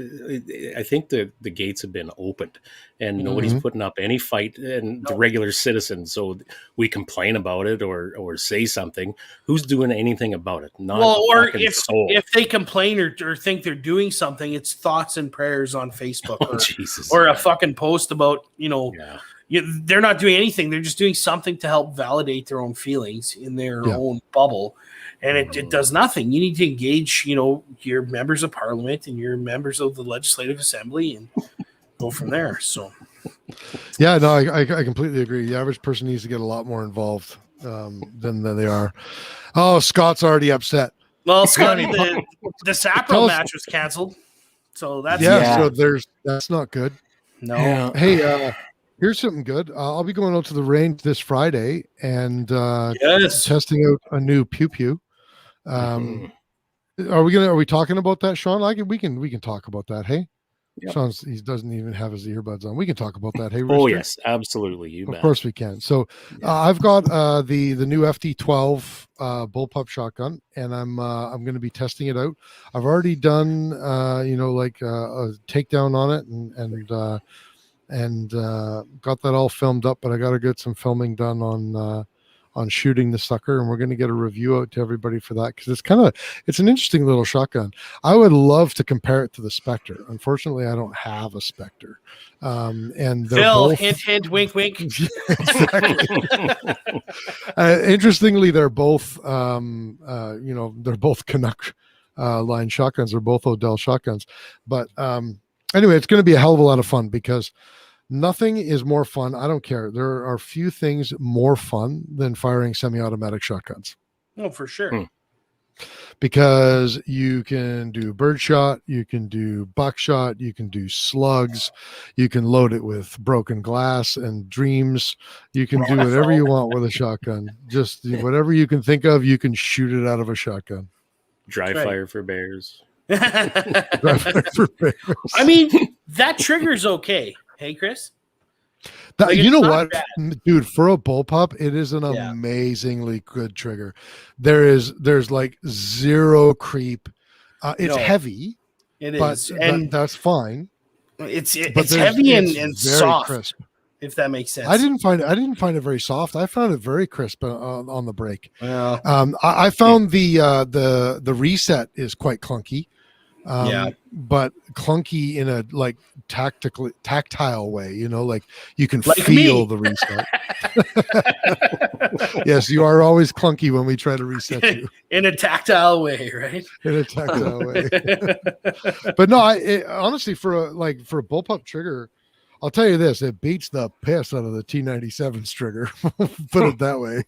I think the gates have been opened, and nobody's Mhm. putting up any fight, and the No. regular citizens. So we complain about it or say something. Who's doing anything about it? Not Well, a or fucking soul. if they complain or think they're doing something, it's thoughts and prayers on Facebook Oh, Jesus. or a fucking post about Yeah. they're not doing anything. They're just doing something to help validate their own feelings in their Yeah. own bubble. And it does nothing. You need to engage, your members of parliament and your members of the legislative assembly and go from there. So, Yeah, no, I completely agree. The average person needs to get a lot more involved than they are. Oh, Scott's already upset. well, Scotty, the Sapro match was canceled. So that's So that's not good. no. Yeah. Hey, here's something good. I'll be going out to the range this Friday and Yes. testing out a new pew pew. Are we talking about that, Sean? We can talk about that. Hey, Yep. he doesn't even have his earbuds on. We can talk about that. Hey, Oh, Rooster? yes, absolutely. You Of bet. course we can. So I've got the new FD12 bullpup shotgun, and I'm going to be testing it out. I've already done a takedown on it and got that all filmed up, but I got to get some filming done on shooting the sucker, and we're going to get a review out to everybody for that, because it's an interesting little shotgun. I would love to compare it to the Spectre. Unfortunately, I don't have a Spectre. And they're Phil, both... hint, wink, wink. Interestingly, they're both they're both Canuck line shotguns. They're both Odell shotguns. But anyway, it's going to be a hell of a lot of fun, because nothing is more fun. I don't care. There are few things more fun than firing semi-automatic shotguns. Oh, for sure. Because you can do birdshot, you can do buckshot, you can do slugs, you can load it with broken glass and dreams. You can do whatever you want with a shotgun. Just whatever you can think of, you can shoot it out of a shotgun. Dry fire for bears. Dry fire for bears. I mean, that trigger's okay. Hey, Chris? That, you know what, bad. dude, for a bullpup, it is an amazingly good trigger. There's like zero creep. It's heavy. It but is. And that's fine. It's heavy and very soft, crisp, if that makes sense. I didn't find it very soft. I found it very crisp on the break. Well, I found the reset is quite clunky. But clunky in a like tactile way, like you can feel the reset. Yes, you are always clunky when we try to reset you in a tactile way, right? In a tactile way. But no, honestly, for a bullpup trigger, I'll tell you this: it beats the piss out of the T97's trigger. Put it that way.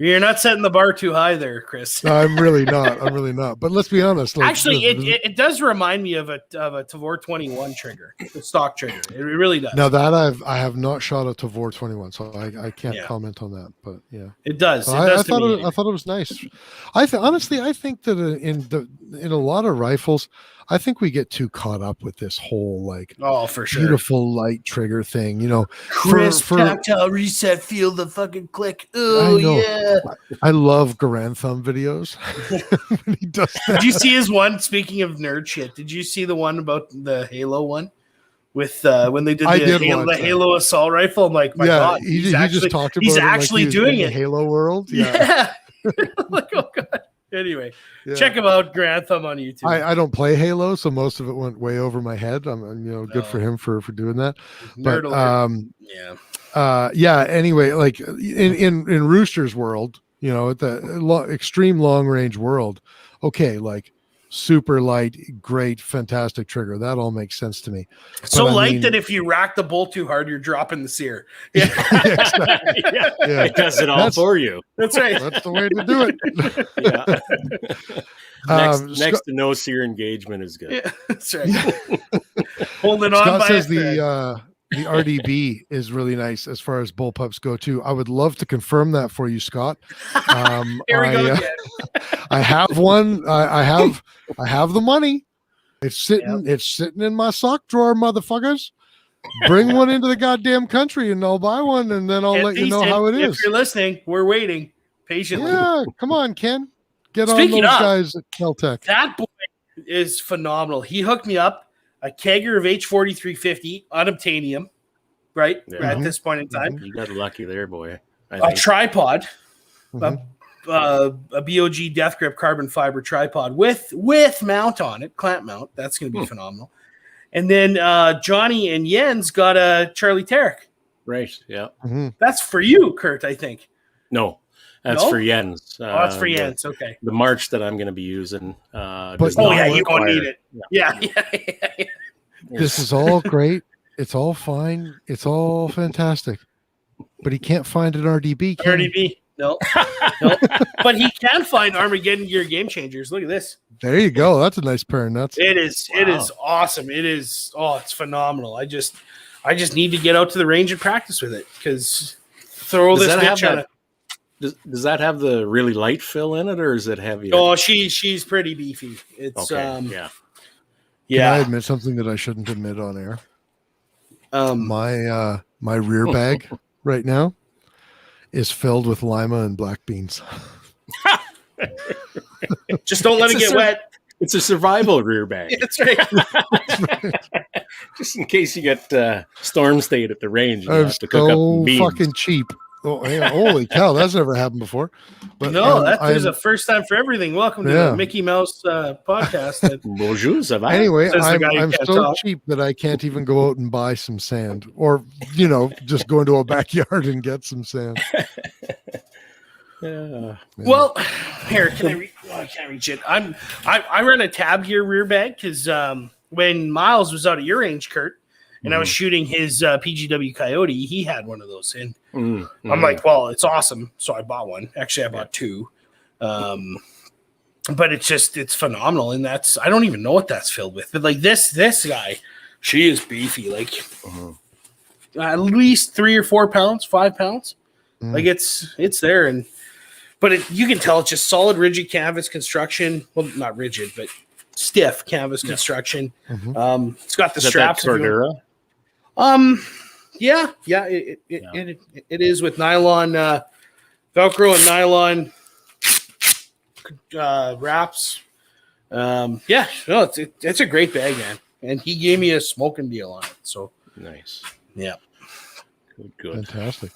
You're not setting the bar too high there, Chris. No, I'm really not. But let's be honest. Actually, it does remind me of a Tavor 21 trigger, the stock trigger. It really does. Now that I have not shot a Tavor 21, so I can't comment on that. But yeah, it does. I thought it was nice. Honestly, I think that in a lot of rifles, I think we get too caught up with this whole for sure beautiful light trigger thing. Crisp tactile reset, feel the fucking click. Oh yeah. I love Garantham videos when he does that. Did you see his one? Speaking of nerd shit, did you see the one about the Halo one with when they did the Halo assault rifle? I'm like, my God, he just talked about he's it actually like doing it. Halo world, yeah. Like, oh God. Anyway, check him out, Grantham on YouTube. I don't play Halo, so most of it went way over my head. I'm good for him for doing that. But anyway, like in Rooster's world, at the extreme long range world, okay, like super light, great, fantastic trigger. That all makes sense to me. So light that if you rack the bolt too hard, you're dropping the sear. Yeah, exactly. Yeah. It does it all for you. That's right. That's the way to do it. Next to no sear engagement is good. Yeah, that's right. Holding on Scott by says the RDB is really nice as far as bullpups go too. I would love to confirm that for you, Scott. Here we go again. I have one. I have the money. It's sitting in my sock drawer, motherfuckers. Bring one into the goddamn country and I'll buy one and then I'll let you know how it is. If you're listening, we're waiting patiently. Yeah, come on, Ken. Get Speaking on those of, guys at Caltech. That boy is phenomenal. He hooked me up a kegger of H4350 unobtainium, right? Yeah. At this point in time. You got lucky there, boy. A tripod, Mhm. a BOG Death Grip carbon fiber tripod with mount on it, clamp mount. That's going to be phenomenal. And then Johnny and Jens got a Charlie Tarek. Right, yeah. Mhm. That's for you, Curt, I think. No, that's for Jens. That's for Jens. Okay. The March that I'm going to be using. But you won't need it. Yeah. This is all great. It's all fine. It's all fantastic. But he can't find an RDB. Can he? RDB. No. But he can find Armageddon Gear Game Changers. Look at this. There you go. That's a nice pair of nuts. It is. Wow. It is awesome. It is. Oh, it's phenomenal. I just need to get out to the range and practice with it because throw this bitch on it. Does that have the really light fill in it, or is it heavy? Oh, she's pretty beefy. It's okay. Can I admit something that I shouldn't admit on air? My rear bag right now is filled with lima and black beans. Just don't let it get wet. It's a survival rear bag. That's right. Just in case you get storm stayed at the range. You I'm have to cook up beans. Fucking cheap. Oh, yeah, holy cow, that's never happened before. But no, there's a first time for everything. Welcome to the Mickey Mouse podcast. Bonjour, ça va? Anyway, I'm so cheap that I can't even go out and buy some sand, or just go into a backyard and get some sand. Yeah. Well, here I can't reach it. I run a Tab Gear rear bag because when Miles was out at your range, Curt, and I was shooting his PGW Coyote, he had one of those, and I'm like, well, it's awesome, so I bought one. Actually, I bought two, but it's phenomenal, and I don't even know what that's filled with, but like this guy, she is beefy, like at least 3 or 4 pounds, 5 pounds, like it's there, but you can tell it's just solid, rigid canvas construction. Well, not rigid, but stiff canvas construction. It's got the straps. Cordura? Yeah. It is with nylon, Velcro and nylon wraps. It's a great bag, man. And he gave me a smoking deal on it. So nice. Yeah. Good. Fantastic.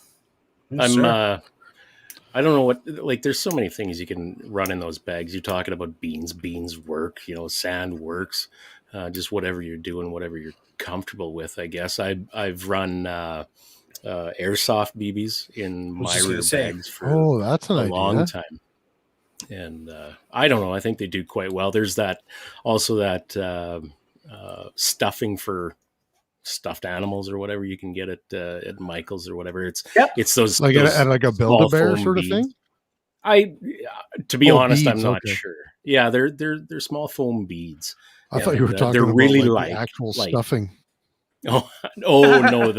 I don't know what, like, there's so many things you can run in those bags. You're talking about beans work, sand works, just whatever you're doing, whatever you're comfortable with, I guess. I've run airsoft BBs in my rear bags for that's an long time. And I don't know, I think they do quite well. There's that stuffing for stuffed animals or whatever you can get at Michael's or whatever. It's those like those at like a Build-A-Bear sort of beads. thing. To be honest, beads, I'm not sure. Yeah, they're small foam beads. I thought you were talking they're about really like the actual stuffing. Oh no,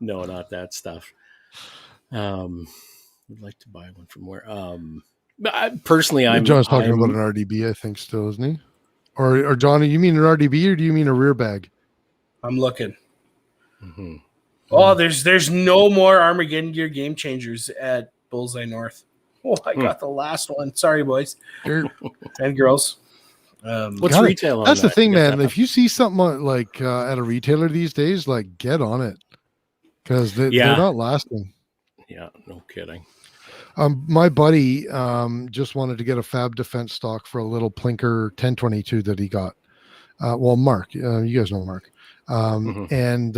no, not that stuff. Would like to buy one from where. Personally, John's talking about an RDB, I think, still, isn't he? Or Johnny, you mean an RDB or do you mean a rear bag? I'm looking. Oh, there's no more Armageddon Gear Game Changers at Bullseye North. Oh, I got the last one. Sorry, boys and girls. What's retail on that's that? The thing, man. If you see something like at a retailer these days, like, get on it because they're not lasting. Yeah, no kidding. My buddy just wanted to get a Fab Defense stock for a little Plinker 1022 that he got. Mark, you guys know Mark. And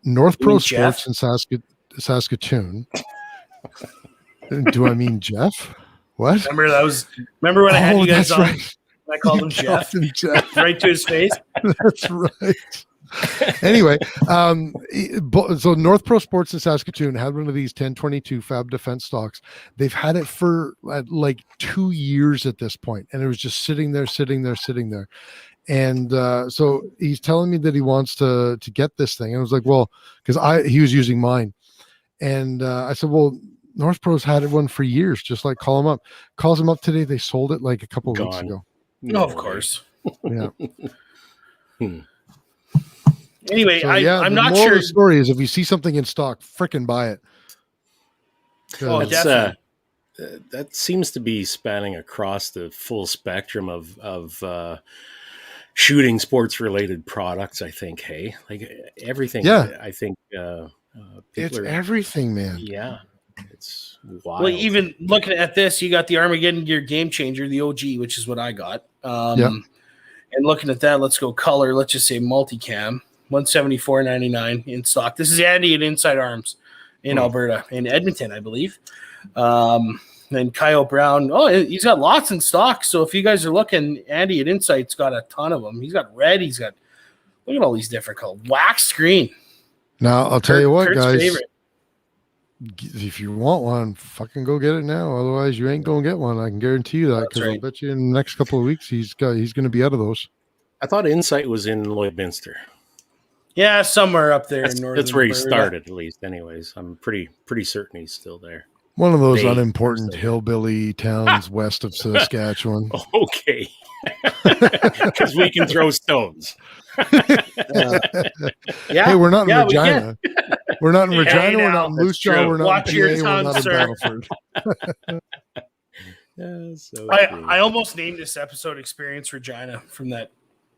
North Pro Sports in Saskatoon. Do I mean Jeff? What? Remember when I had you guys that's on? right. I called him Jeff. Jeff. Right to his face. That's right. Anyway, so North Pro Sports in Saskatoon had one of these 1022 Fab Defense stocks. They've had it for like 2 years at this point, and it was just sitting there. And so he's telling me that he wants to get this thing. And I was like, well, because he was using mine. And I said, well, North Pro's had one for years. Just like call him up. Calls him up today. They sold it like a couple of weeks ago. No, of course. Yeah. Anyway, So, I'm not sure. sure. The story is if you see something in stock, frickin' buy it. Oh, definitely. That seems to be spanning across the full spectrum of shooting sports related products. I think. Hey, like everything. Yeah. I think It's everything, man. Yeah. It's wild. Well, even looking at this, you got the Armageddon Gear Game Changer, the OG, which is what I got. And looking at that, let's go color. Let's just say multicam, $174.99 in stock. This is Andy at Inside Arms in Alberta, in Edmonton, I believe. And Kyle Brown, he's got lots in stock. So if you guys are looking, Andy at Insight's got a ton of them. He's got red. He's got, look at all these different colors. Wax screen. Now, I'll tell you what, Kurt's guys. favorite. If you want one, fucking go get it now. Otherwise, you ain't gonna get one. I can guarantee you that, because right. I'll bet you in the next couple of weeks he's going to be out of those. I thought Insight was in Lloydminster. Yeah, somewhere up there in northern. That's where he Alberta. started, at least. Anyways, I'm pretty certain he's still there. One of those unimportant hillbilly towns west of Saskatchewan. Okay, because we can throw stones. Hey, we're not in we Regina. We're not in Regina. We're not in that's Moose Jaw. true. We're not Watch in your PA. tongue, We're not in sir. Battleford. I almost named this episode Experience Regina from that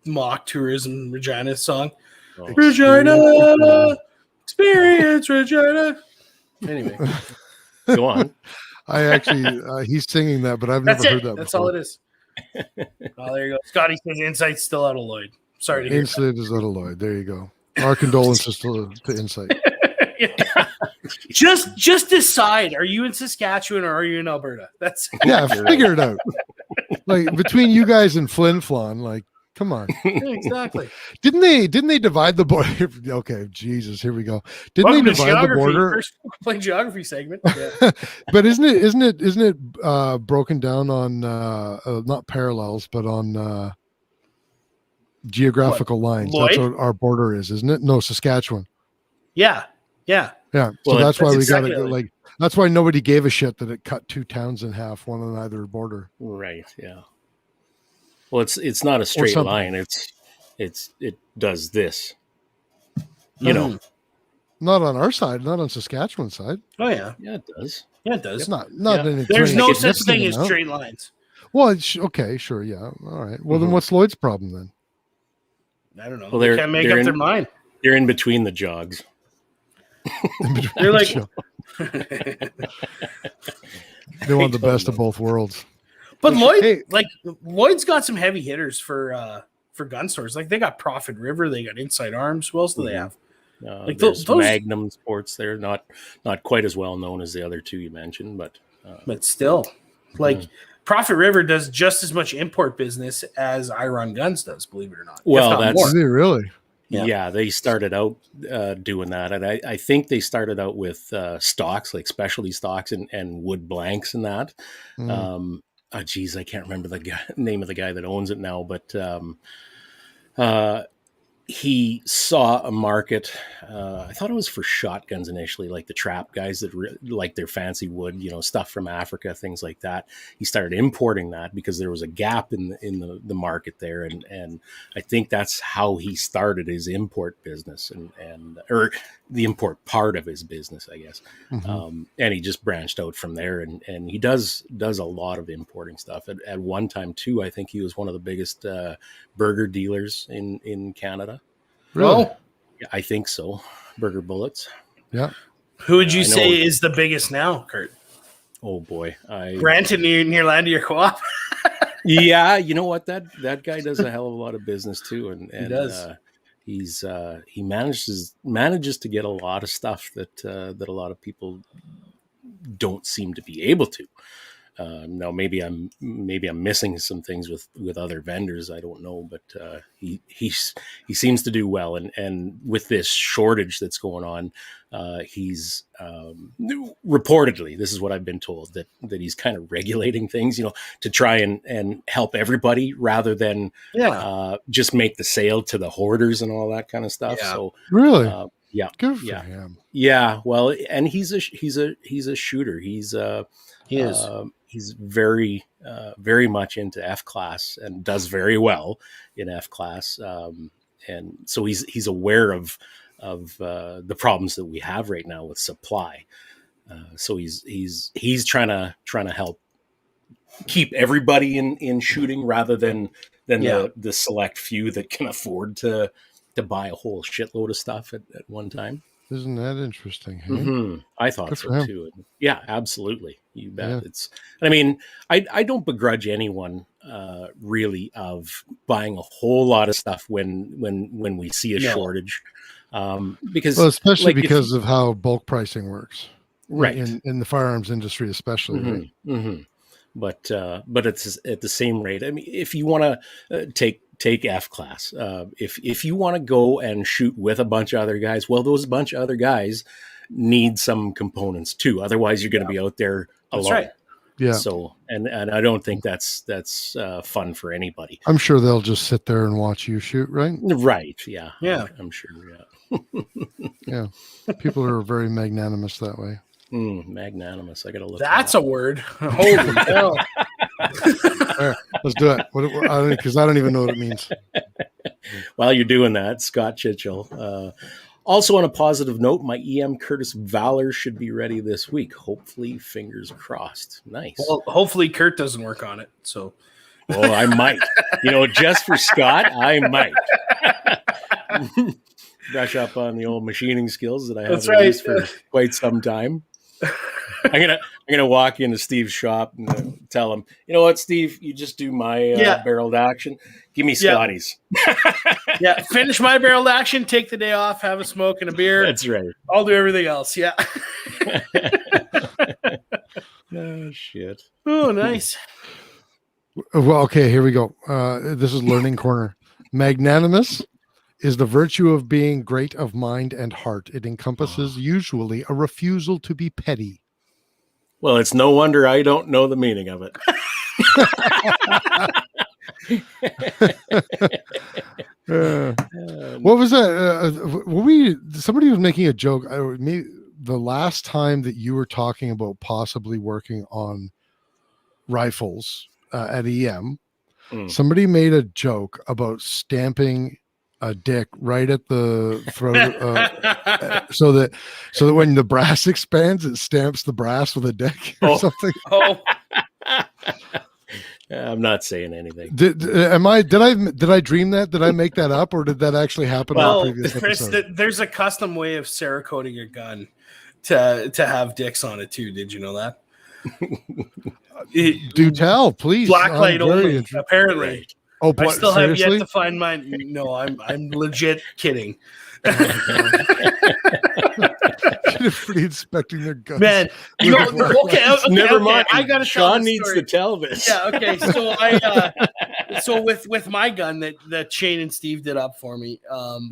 mock tourism Regina song. Regina, Experience Regina. Anyway, go on. I actually, he's singing that, but I've never heard that That's before. all it is. Oh, there you go. Scotty says Insight's still out of Lloyd. Sorry to hear Insight is out of Lloyd. There you go. Our condolences to Insight. that. Just decide, are you in Saskatchewan or are you in Alberta? That's Yeah, figure it out. Like between you guys and Flin Flon, like, come on. exactly. Didn't they divide the border? Okay, Jesus, here we go. Didn't Welcome they to divide the geography. border? First playing geography segment. Yeah. But isn't it broken down on not parallels, but on geographical lines? Lloyd? That's what our border is, isn't it? No, Saskatchewan. Yeah. So Well, that's why we exactly got it. Like, that's why nobody gave a shit that it cut two towns in half, one on either border. Right. Yeah. Well, it's not a straight line. It does this. You know. Not on our side, not on Saskatchewan's side. Oh yeah. Yeah, it does. Yeah, it does. It's not Yeah. any There's no such significant thing as amount. straight lines. Well, okay, sure, yeah, all right. Well, then what's Lloyd's problem then? I don't know. Well, they can't make up their mind. They're in between the jogs. They're like, they want the best of both worlds. but Lloyd, Hey. Lloyd's got some heavy hitters for gun stores. Like they got Profit River, they got Inside Arms. Who else do they have? Like There's those Magnum Sports. They're not quite as well known as the other two you mentioned, but still, like Profit River does just as much import business as Iron Guns does. Believe it or not. Well, If not that's- more. Is it really? yeah, they started out doing that, and I think they started out with stocks, like specialty stocks and wood blanks and that. Geez, I can't remember the name of the guy that owns it now, but he saw a market. I thought it was for shotguns initially, like the trap guys that like their fancy wood, stuff from Africa, things like that. He started importing that because there was a gap in the market there, and I think that's how he started his import business or the import part of his business, I guess. And he just branched out from there, and he does a lot of importing stuff. At one time too, I think he was one of the biggest burger dealers in Canada. Really? Oh, Yeah, I think so. Burger Bullets. Yeah. who would you I know. say is the biggest now, Kurt? Oh boy, Granted, near Landier Co-op. Yeah, you know what? That guy does a hell of a lot of business too, and He does. He manages to get a lot of stuff that a lot of people don't seem to be able to. Now maybe I'm missing some things with other vendors. I don't know, but he seems to do well. And with this shortage that's going on, he's reportedly, this is what I've been told, that he's kind of regulating things, to try and help everybody rather than just make the sale to the hoarders and all that kind of stuff. Yeah. So Really? yeah, Good for him. yeah. Well, and he's a shooter. He is. He's very, very much into F class and does very well in F class. And so he's aware of the problems that we have right now with supply. So he's trying to help keep everybody in shooting rather than the select few that can afford to buy a whole shitload of stuff at one time. Isn't that interesting? Hey? Mm-hmm. I thought Good so too. Yeah, absolutely. You bet. Yeah. I don't begrudge anyone really of buying a whole lot of stuff when we see a shortage. Because especially because of how bulk pricing works. Right. In the firearms industry, especially. Mm-hmm. Right? Mm-hmm. But it's at the same rate. I mean, if you want to take F class, if you want to go and shoot with a bunch of other guys, well, those bunch of other guys need some components too. Otherwise, you're going to be out there alone. That's right. Yeah. So, and I don't think that's fun for anybody. I'm sure they'll just sit there and watch you shoot, right? Right. Yeah. Yeah. I'm sure. Yeah. Yeah. People are very magnanimous that way. Magnanimous. I got to look. That's a word. Holy hell. Right, let's do it. Because I don't even know what it means. While you're doing that, Scott Chitchell. Also, on a positive note, my EM Curtis Valor should be ready this week. Hopefully, fingers crossed. Nice. Well, hopefully Curt doesn't work on it. So, well, I might. Just for Scott, I might brush up on the old machining skills that I haven't used for quite some time. I'm gonna walk into Steve's shop and tell him, you know what, Steve, you just do my barreled action. Give me Scotty's. Yeah, finish my barreled action. Take the day off. Have a smoke and a beer. That's right. I'll do everything else. Yeah. Oh shit. Oh, nice. Well, okay, here we go. This is Learning Corner. Magnanimous is the virtue of being great of mind and heart. It encompasses usually a refusal to be petty. Well, it's no wonder I don't know the meaning of it. What was that? Somebody was making a joke. The last time that you were talking about possibly working on rifles at EM, somebody made a joke about stamping a dick right at the throat, so that when the brass expands, it stamps the brass with a dick or something. Oh, I'm not saying anything. Did I dream that? Did I make that up, or did that actually happen? Well, on a previous Kris, episode? there's a custom way of Cerakoting your gun to have dicks on it too. Did you know that? Do tell, please. Blacklight only, apparently. Right. Oh, I still seriously? have yet to find mine. No, I'm legit kidding. Pretty inspecting their guns. Man, okay, never mind. I gotta Sean needs to tell this. Yeah, okay. So with my gun that Shane and Steve did up for me,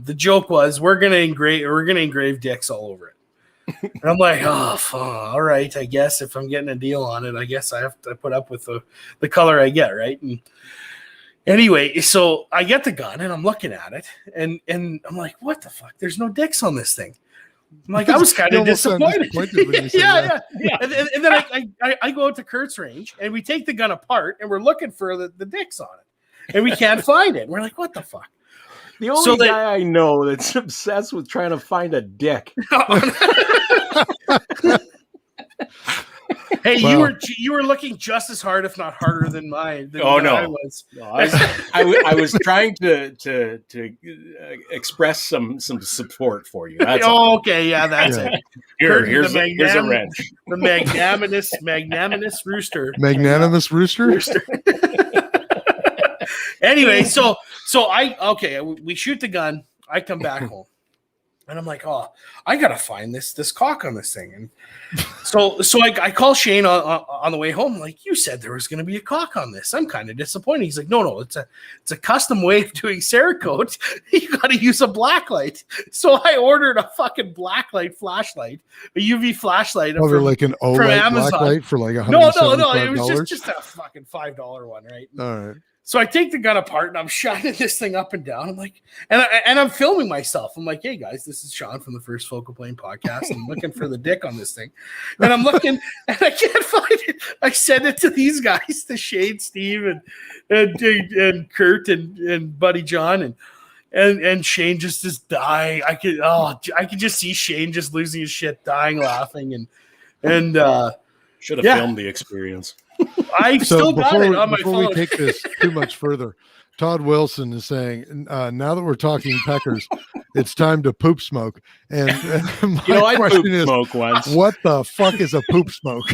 the joke was we're gonna engrave dicks all over it. And I'm like, all right, I guess if I'm getting a deal on it, I guess I have to put up with the color I get, right? And anyway, so I get the gun and I'm looking at it and I'm like, what the fuck? There's no dicks on this thing. I'm like, I was kind of disappointed. Yeah. And then I go out to Curt's range and we take the gun apart and we're looking for the dicks on it. And we can't find it. We're like, what the fuck? The only guy I know that's obsessed with trying to find a dick. Hey, well, you were looking just as hard, if not harder, than mine. I was. No, I was trying to express some support for you. That's okay, yeah, that's it. Here's a wrench. The magnanimous rooster. Magnanimous rooster. Anyway, so we shoot the gun. I come back home. And I'm like, oh, I gotta find this caulk on this thing. And so I call Shane on the way home. Like, you said there was gonna be a caulk on this. I'm kind of disappointed. He's like, no, it's a custom way of doing Cerakote. You got to use a blacklight. So I ordered a fucking blacklight flashlight, a UV flashlight. Probably like an OLED blacklight for like $175. No, it was just a fucking $5 one, right? All right. So I take the gun apart and I'm shining this thing up and down. I'm like, and I'm filming myself. I'm like, hey guys, this is Sean from the First Focal Plane podcast. I'm looking for the dick on this thing. And I'm looking and I can't find it. I send it to these guys, to Shane, Steve, and Curt and Buddy John. And Shane just is dying. I could just see Shane just losing his shit, dying, laughing. And should have filmed the experience. I've still got it on my phone. Before we take this too much further, Todd Wilson is saying, now that we're talking peckers, it's time to poop smoke. And my question is, smoke once. What the fuck is a poop smoke?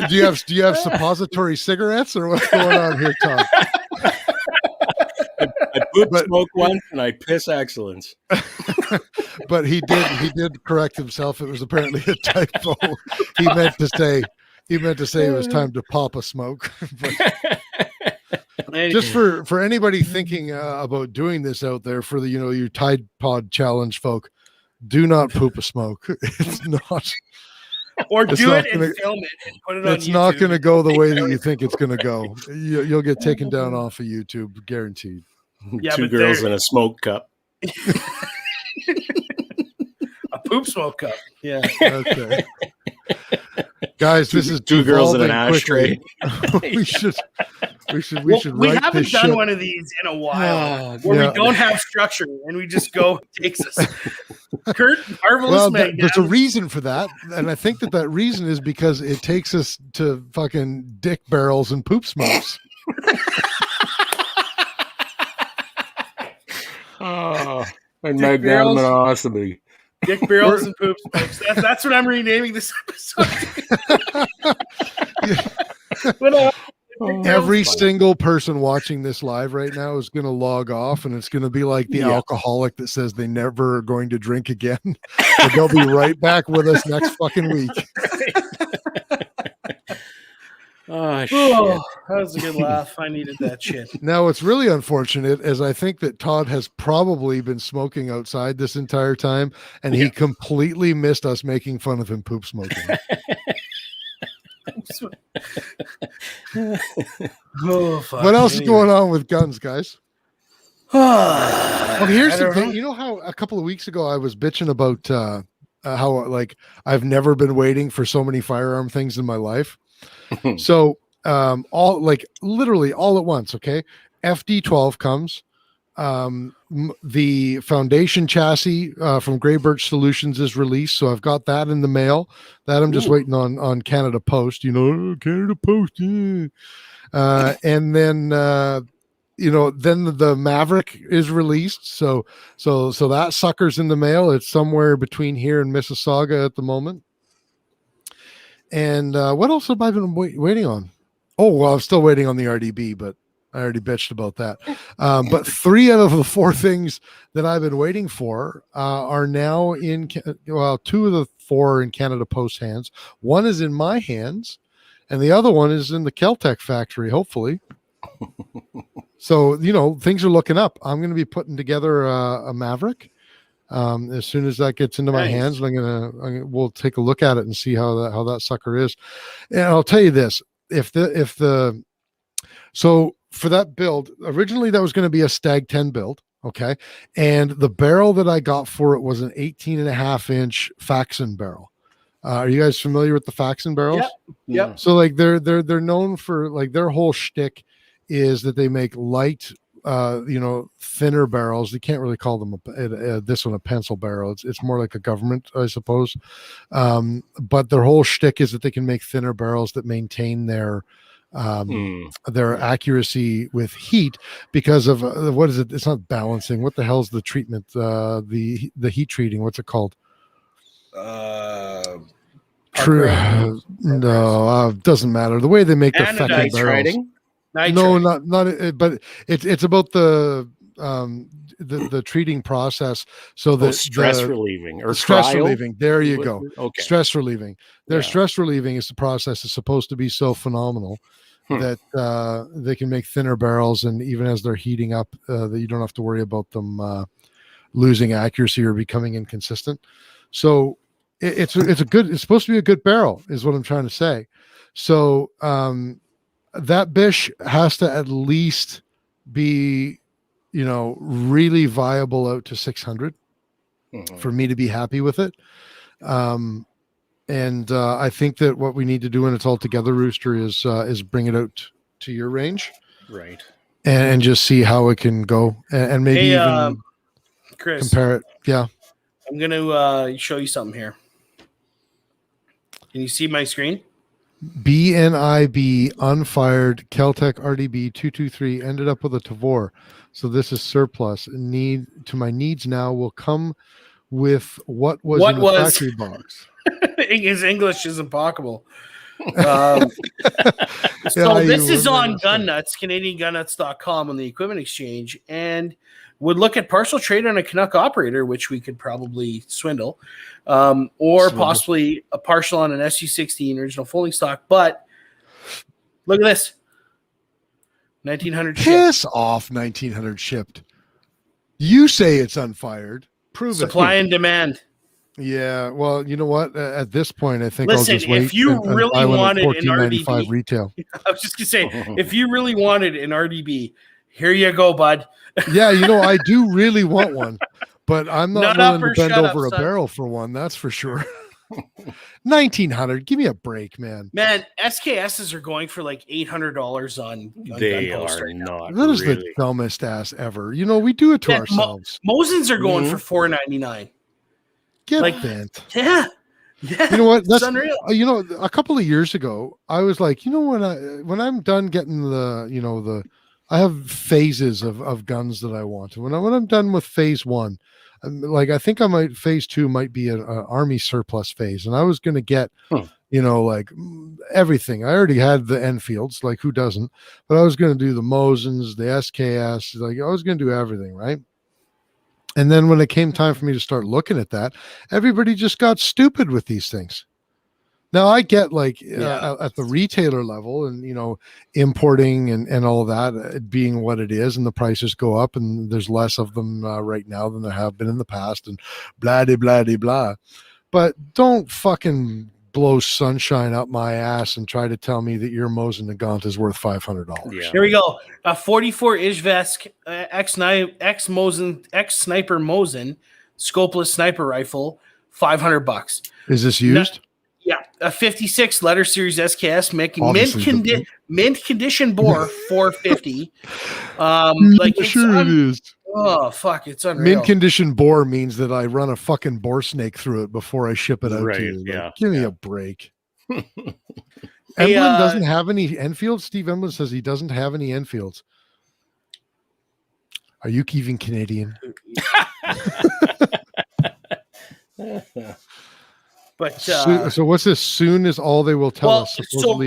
Do you have suppository cigarettes or what's going on here, Todd? I poop smoke once and I piss excellence. But he did correct himself. It was apparently a typo. He meant to say it was time to pop a smoke. Just for anybody thinking about doing this out there, for the your Tide Pod challenge folk, do not poop a smoke. It's not. Or do it and film it and put it on YouTube. It's not going to go the way that you think it's going to go. You'll get taken down off of YouTube, guaranteed. Yeah, Two girls in a smoke cup. A poop smoke cup. Yeah. Okay. Guys, this is two girls in an ashtray. we should we haven't done one of these in a while where we don't have structure and we just go takes us. Curt, marvelous man. There's a reason for that, and I think that reason is because it takes us to fucking dick barrels and poop smokes. And magnanimity. Dick barrels and poop smokes. That's what I'm renaming this episode. Every single person watching this live right now is going to log off, and it's going to be like the alcoholic that says they never are going to drink again. But they'll be right back with us next fucking week. Oh, shit. That was a good laugh. I needed that shit. Now, what's really unfortunate is I think that Todd has probably been smoking outside this entire time, and he completely missed us making fun of him poop smoking. What else is going on with guns, guys? Well, here's the thing. You know how a couple of weeks ago I was bitching about how like I've never been waiting for so many firearm things in my life. So literally all at once. Okay. FD12 comes, the foundation chassis from Grey Birch Solutions is released. So I've got that in the mail that I'm just waiting on Canada Post, Canada Post. Yeah. And then, then the Maverick is released. So that sucker's in the mail. It's somewhere between here and Mississauga at the moment. And what else have I been waiting on? Oh, well, I'm still waiting on the RDB, but I already bitched about that. But 3 out of the 4 things that I've been waiting for are now in, 2 of the 4 are in Canada Post hands. 1 is in my hands, and the other one is in the Keltec factory, hopefully. So, things are looking up. I'm going to be putting together a Maverick. As soon as that gets into my hands, we'll take a look at it and see how that sucker is. And I'll tell you this, so for that build, originally that was going to be a Stag 10 build. Okay. And the barrel that I got for it was an 18.5-inch Faxon barrel. Are you guys familiar with the Faxon barrels? Yep. So like they're known for, like, their whole shtick is that they make light, thinner barrels. You can't really call them this one a pencil barrel. It's more like a government, I suppose. But their whole shtick is that they can make thinner barrels that maintain their accuracy with heat because of what is it? It's not balancing. What the hell's the treatment? The heat treating. What's it called? True. No, doesn't matter. The way they make the fucking barrels. Nitrate. No, not. But it's about the the treating process, so that stress relieving or stress trial? relieving. There you go. Okay. Stress relieving. Their stress relieving is the process is supposed to be so phenomenal that they can make thinner barrels, and even as they're heating up, that you don't have to worry about them losing accuracy or becoming inconsistent. So it's supposed to be a good barrel, is what I'm trying to say. So that bish has to at least be, really viable out to 600 for me to be happy with it. And I think that what we need to do when it's all together, Rooster, is bring it out to your range, right, and just see how it can go, and maybe even Kris, compare it. Yeah, I'm gonna show you something here. Can you see my screen? BNIB unfired Keltec RDB 223 ended up with a Tavor, so this is surplus. Need to my needs now will come with what was in the factory box. His English is impossible. So this is on Gun Nuts, CanadianGunNuts.com on the Equipment Exchange, and would look at partial trade on a Canuck operator, which we could probably swindle, or possibly a partial on an SU-16 original folding stock. But look at this. 1900 Piss off, 1900 shipped. You say it's unfired. Prove Supply and demand. Yeah, well, you know what? At this point, I think Listen, I'll just wait. If you really wanted an RDB, retail, I was just gonna say, if you really wanted an RDB, here you go, bud. Yeah, I do really want one, but I'm not willing to bend over a barrel for one. That's for sure. 1900, give me a break, man. Man, SKSs are going for like $800 on they Gun Post are right not. That is the dumbest ass ever. We do it to ourselves. Mosins are going for $499. Get bent. Yeah. You know what? That's unreal. A couple of years ago, I was like, when I'm done getting I have phases of guns that I want. When I'm done with phase one, I think phase two might be an army surplus phase, and I was going to get, everything. I already had the Enfields, like who doesn't? But I was going to do the Mosins, the SKS, I was going to do everything, right? And then when it came time for me to start looking at that, everybody just got stupid with these things. Now I get at the retailer level and, importing and all of that being what it is, and the prices go up and there's less of them right now than there have been in the past, and blah, de, blah, de, blah. But don't fucking blow sunshine up my ass and try to tell me that your Mosin Nagant is worth $500. Yeah. Here we go. A 44 Izhevsk X Sniper Mosin scopeless sniper rifle, $500. Is this used? Yeah, a 56 letter series SKS mint condition bore, $450. It is. Oh fuck, it's unreal. Mint condition bore means that I run a fucking bore snake through it before I ship it out to you. Give me a break. Emblem doesn't have any Enfields. Steve Emblem says he doesn't have any Enfields. Are you even Canadian? But so what's this? Soon is all they will tell us. So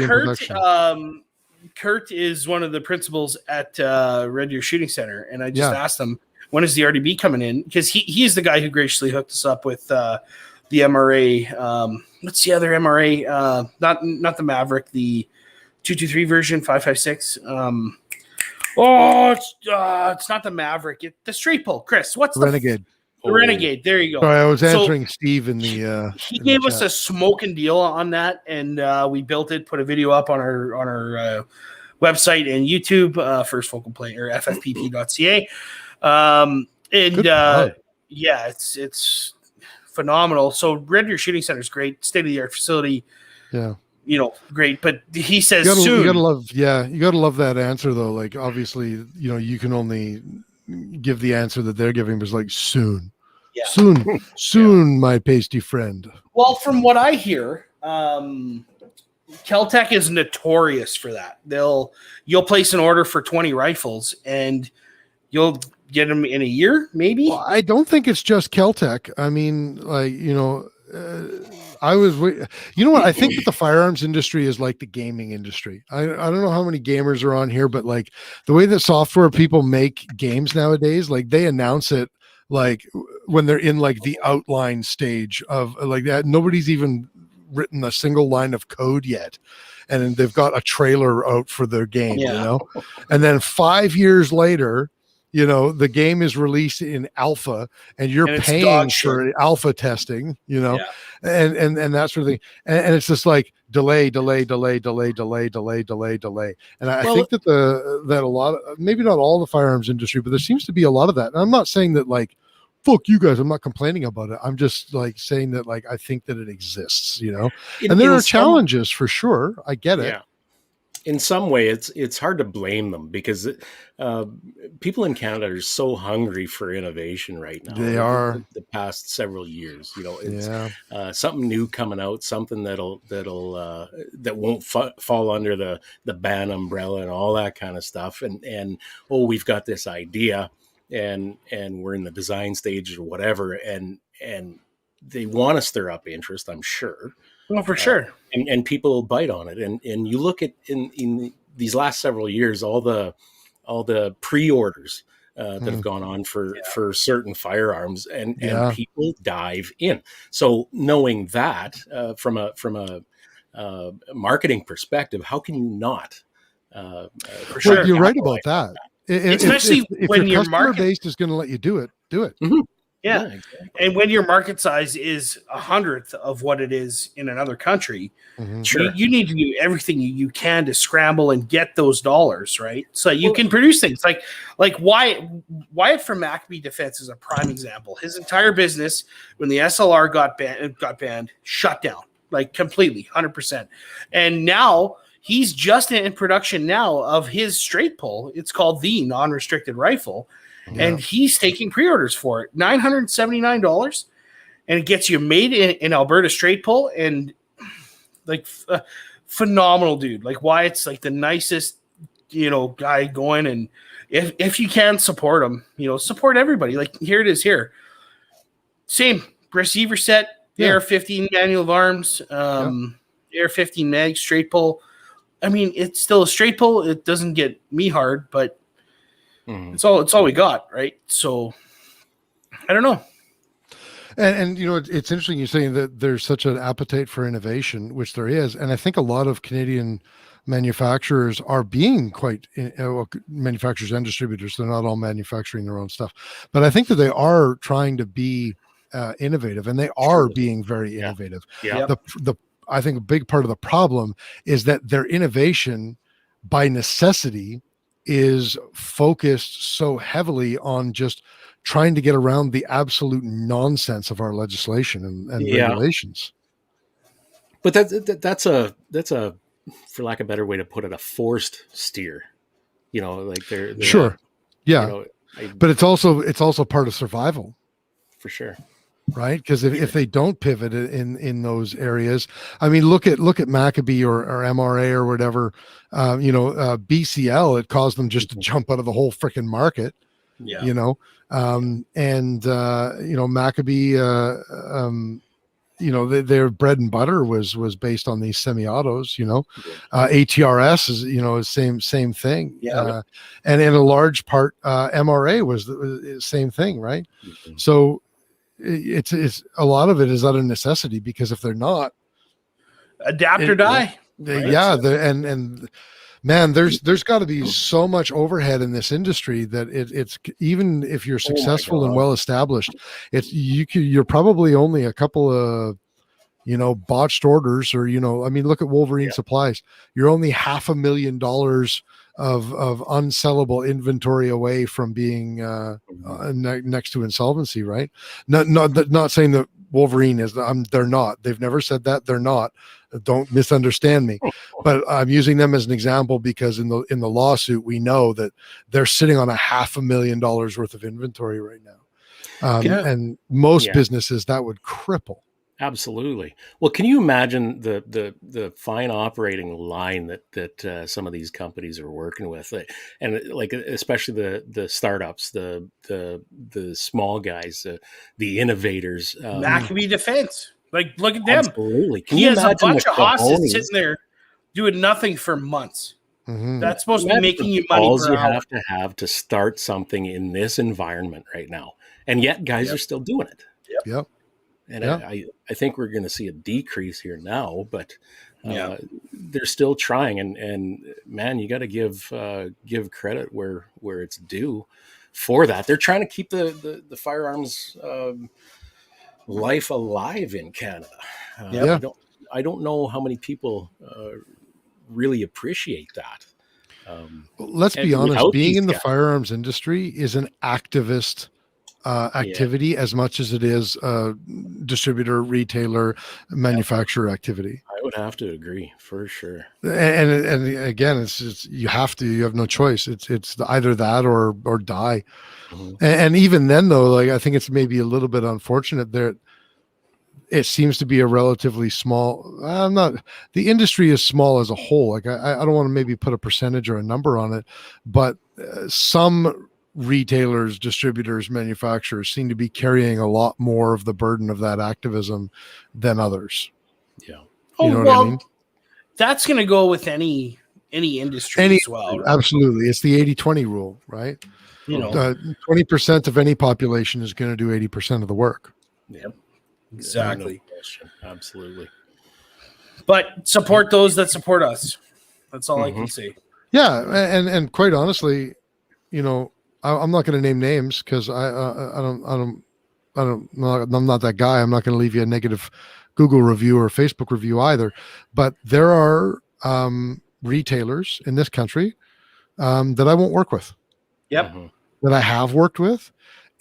Curt is one of the principals at Red Deer Shooting Center, and I just asked him, when is the RDB coming in? Because he's the guy who graciously hooked us up with the MRA. What's the other MRA? Not the Maverick, the 223 version, 5.56. It's not the Maverick. The straight pull. Kris, what's Renegade? The Renegade. There you go. Sorry, I was answering Steve in the. He gave us a smoking deal on that, and we built it. Put a video up on our website and YouTube. First Focal Point or ffpp.ca. It's phenomenal. So Red Deer Shooting Center is great, state of the art facility. Yeah. Great, but he says soon. You gotta love that answer though. Like obviously, you can only give the answer that they're giving, but it's like soon. Yeah. Soon, my pasty friend. Well, from what I hear, Keltec is notorious for that. You'll place an order for 20 rifles and you'll get them in a year, maybe. Well, I don't think it's just Keltec. I mean, You know what? I think that the firearms industry is like the gaming industry. I don't know how many gamers are on here, but like the way that software people make games nowadays, like they announce it like when they're in like the outline stage of like that. Nobody's even written a single line of code yet, and they've got a trailer out for their game, you know, and then 5 years later, you know, the game is released in alpha and you're paying for alpha testing, you know, and that sort of thing. And it's just like delay. And I think that that a lot of, maybe not all the firearms industry, but there seems to be a lot of that. And I'm not saying that like, fuck you guys, I'm not complaining about it. I'm just like saying that like, I think that it exists, you know, and there are challenges for sure. I get it. In some way, it's hard to blame them because people in Canada are so hungry for innovation right now. They are. The past several years, you know, it's something new coming out, something that won't fall under the ban umbrella and all that kind of stuff. And we've got this idea, and we're in the design stage or whatever, and they want to stir up interest, I'm sure. Well, for sure. And people bite on it. And you look at in these last several years, all the pre-orders that have gone on for certain firearms, and people dive in. So knowing that from a marketing perspective, how can you not? For sure. Well, you're right about that. Especially when your customer market base is going to let you do it. Mm-hmm. Yeah. Exactly. And when your market size is 100th of what it is in another country, you need to do everything you can to scramble and get those dollars, right? So you can produce things like Wyatt from Maccabee Defense is a prime example. His entire business, when the SLR got banned, shut down, like completely, 100%. And now he's just in production now of his straight pull. It's called the non-restricted rifle. And he's taking pre-orders for it, $979, and it gets you made in Alberta straight pull, and like phenomenal dude. Like Wyatt's like the nicest, you know, guy going. And if you can support him, you know, support everybody. Like here it is here. Same receiver set, AR-15 manual of arms, AR-15 mag straight pull. I mean, it's still a straight pull. It doesn't get me hard, but it's all we got, right? So I don't know. And you know, it's interesting you're saying that there's such an appetite for innovation, which there is. And I think a lot of Canadian manufacturers are being quite manufacturers and distributors. They're not all manufacturing their own stuff, but I think that they are trying to be innovative, and they are being very innovative. I think a big part of the problem is that their innovation by necessity is focused so heavily on just trying to get around the absolute nonsense of our legislation and regulations. But that's a for lack of a better way to put it, a forced steer. You know, like they're sure, you know, but it's also part of survival, for sure. Right, because if they don't pivot in those areas, I mean, look at Maccabee or MRA or whatever, BCL, it caused them just to jump out of the whole freaking market, you know, Maccabee, their bread and butter was based on these semi-autos, ATRS is, same thing. And in a large part, MRA was the same thing. Right. Mm-hmm. So it's a lot of it is out of necessity, because if they're not, adapt or die. And man, there's got to be so much overhead in this industry that it's even if you're successful and well established, you're probably only a couple of botched orders, or look at Wolverine Supplies. You're only $500,000 of unsellable inventory away from being next to insolvency, right? Not saying that Wolverine is. They're not. They've never said that. They're not. Don't misunderstand me. But I'm using them as an example because in the lawsuit we know that they're sitting on $500,000 worth of inventory right now, and most businesses that would cripple. Absolutely. Well, can you imagine the fine operating line that some of these companies are working with, and like especially the startups, the small guys, the innovators. Maccabee Defense. Like, look at them. Absolutely. Can He you has a imagine bunch the of hosses cojones? sitting there doing nothing for months. Mhm. That's supposed to be Imagine making the you money balls per you hour. have to start something in this environment right now, and yet guys are still doing it. Yep. And Yeah. I think we're going to see a decrease here now, but Yeah. they're still trying. And man, you got to give credit where it's due for that. They're trying to keep the firearms life alive in Canada. Yeah. I don't know how many people really appreciate that. Let's be And honest, without being these in the guys- firearms industry is an activist activity as much as it is distributor, retailer, manufacturer activity. I would have to agree for sure. And again, it's just, you have no choice. It's either that or die. Mhm. And even then though, like, I think it's maybe a little bit unfortunate that it seems to be a relatively small, the industry is small as a whole. Like I don't want to maybe put a percentage or a number on it, but some retailers, distributors, manufacturers seem to be carrying a lot more of the burden of that activism than others. Yeah. You know what I mean? That's going to go with any industry as well. Right? Absolutely. It's the 80-20 rule, right? You know, 20% of any population is going to do 80% of the work. Yep. exactly. No question. Absolutely. But support those that support us. That's all I can say. Yeah, and quite honestly, you know, I'm not going to name names because I'm not that guy. I'm not going to leave you a negative Google review or Facebook review either. But there are retailers in this country that I won't work with. Yep. That I have worked with,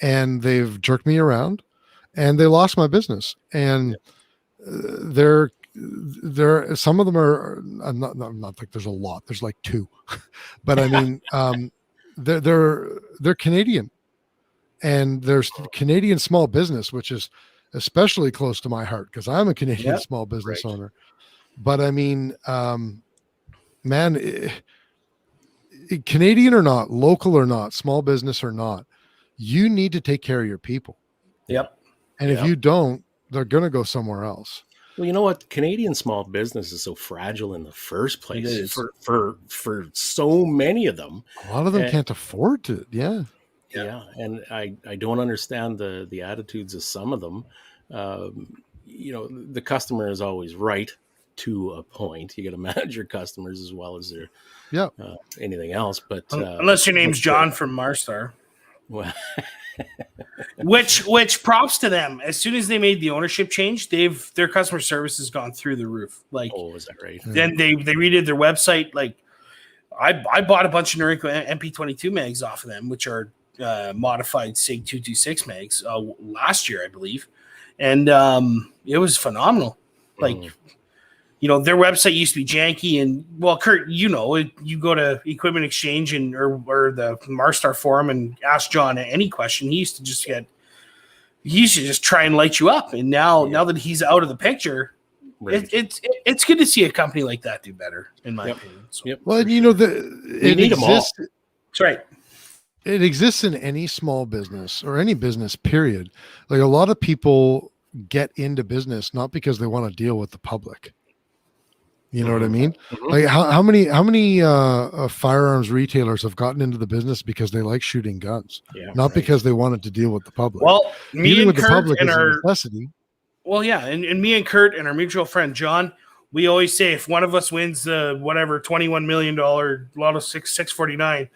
and they've jerked me around, and they lost my business. And they're some of them are not like there's a lot. There's like 2, but I mean they're Canadian, and there's Canadian small business, which is especially close to my heart because I'm a Canadian small business owner. But I mean, man, Canadian or not, local or not, small business or not, you need to take care of your people. Yep. And if you don't, they're going to go somewhere else. Well, you know what? Canadian small business is so fragile in the first place for so many of them. A lot of them can't afford to. Yeah. And I don't understand the attitudes of some of them. You know, the customer is always right to a point. You got to manage your customers as well as their anything else. But unless your name's John from Marstar. Well, which props to them. As soon as they made the ownership change, their customer service has gone through the roof. Like, is that right? Then they redid their website. Like, I bought a bunch of Noriko MP22 mags off of them, which are modified SIG 226 mags last year, I believe, and it was phenomenal. Like, you know, their website used to be janky, and well, Curt, you know, you go to Equipment Exchange or the Marstar forum and ask John any question. He used to just try and light you up, and now that he's out of the picture, it's good to see a company like that do better, in my opinion. So, well, you know, it need them all. That's right. It exists in any small business or any business, period. Like, a lot of people get into business not because they want to deal with the public. You know what I mean? Like, how many firearms retailers have gotten into the business because they like shooting guns, not because they wanted to deal with the public. Well, dealing with the public is a necessity. Well, yeah, and me and Curt and our mutual friend John, we always say if one of us wins the $21 million Lotto 649,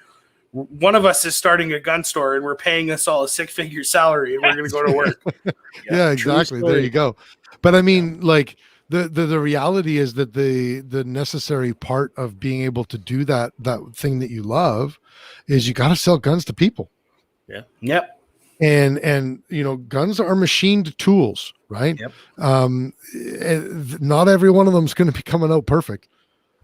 one of us is starting a gun store and we're paying us all a 6-figure salary and we're going to go to work. Yeah, exactly. There you go. But I mean, like, the reality is that the necessary part of being able to do that thing that you love is you got to sell guns to people. Yeah. Yep. And you know, guns are machined tools, right? Yep. Not every one of them is going to be coming out perfect.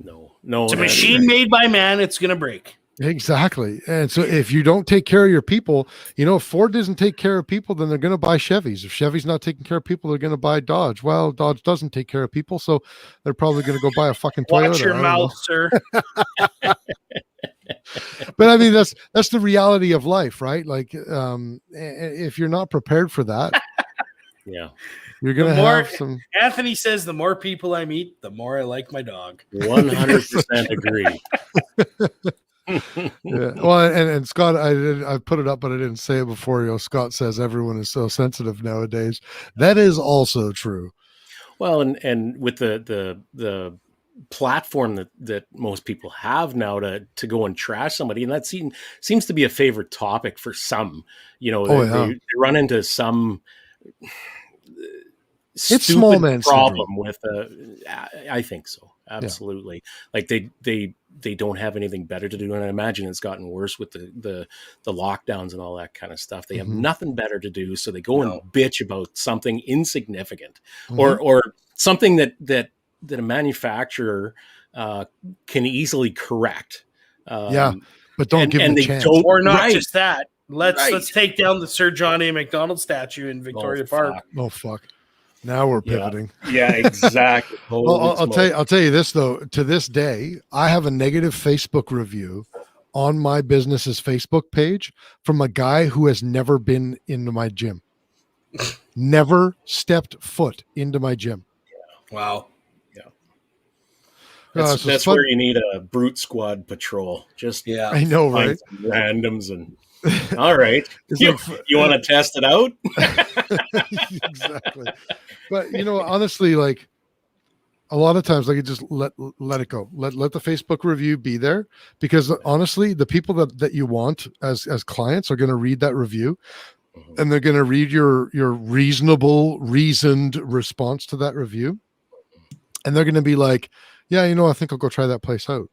No. It's a machine made by man. It's going to break. Exactly. And so if you don't take care of your people, you know, if Ford doesn't take care of people, then they're going to buy Chevys. If Chevy's not taking care of people, they're going to buy Dodge. Well, Dodge doesn't take care of people, so they're probably going to go buy a fucking Toyota. Watch your mouth, sir. But I mean, that's the reality of life, right? Like, if you're not prepared for that, Yeah. You're gonna have some. Anthony says the more people I meet, the more I like my dog. 100% agree. Yeah. Well, and Scott, I put it up, but I didn't say it before. Scott says everyone is so sensitive nowadays. That is also true. Well, and with the platform that most people have now to go and trash somebody, and that seems to be a favorite topic for some. They run into some it's small man problem syndrome. with I think so, absolutely. Like they don't have anything better to do, and I imagine it's gotten worse with the lockdowns and all that kind of stuff. They have nothing better to do, so they go and bitch about something insignificant or something that a manufacturer can easily correct. But don't give them a chance. Or not just that. Let's take down the Sir John A. Macdonald statue in Victoria Park. Oh fuck! Now we're pivoting. Yeah, exactly. I'll tell you this though. To this day, I have a negative Facebook review on my business's Facebook page from a guy who has never been into my gym, never stepped foot into my gym. Wow. That's where you need a brute squad patrol. Just I know, right? Randoms and all right. You want to test it out? Exactly. But honestly, like a lot of times, like you just let it go. Let the Facebook review be there, because honestly, the people that you want as clients are going to read that review, and they're going to read your reasoned response to that review, and they're going to be like, yeah, I think I'll go try that place out.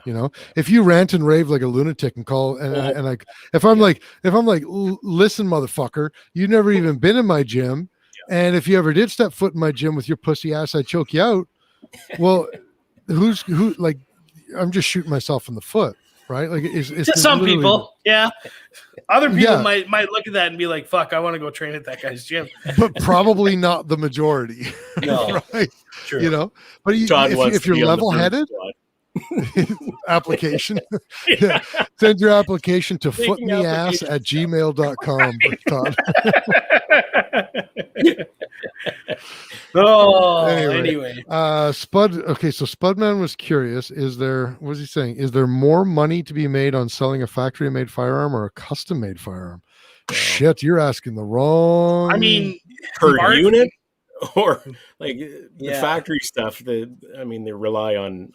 Yeah. If you rant and rave like a lunatic and call and like, if I'm like, listen, motherfucker, you've never even been in my gym. And if you ever did step foot in my gym with your pussy ass, I'd choke you out. Well, who like, I'm just shooting myself in the foot, right? Like it's to some people. Yeah. Other people might look at that and be like, fuck, I want to go train at that guy's gym. But probably not the majority. No. Right. True. But if you're level-headed, application. Send your application to footmeass@gmail.com. Anyway. Spud. Okay, so Spudman was curious. What was he saying? Is there more money to be made on selling a factory-made firearm or a custom-made firearm? Shit, you're asking the wrong. I mean, per unit. Or like the factory stuff they rely on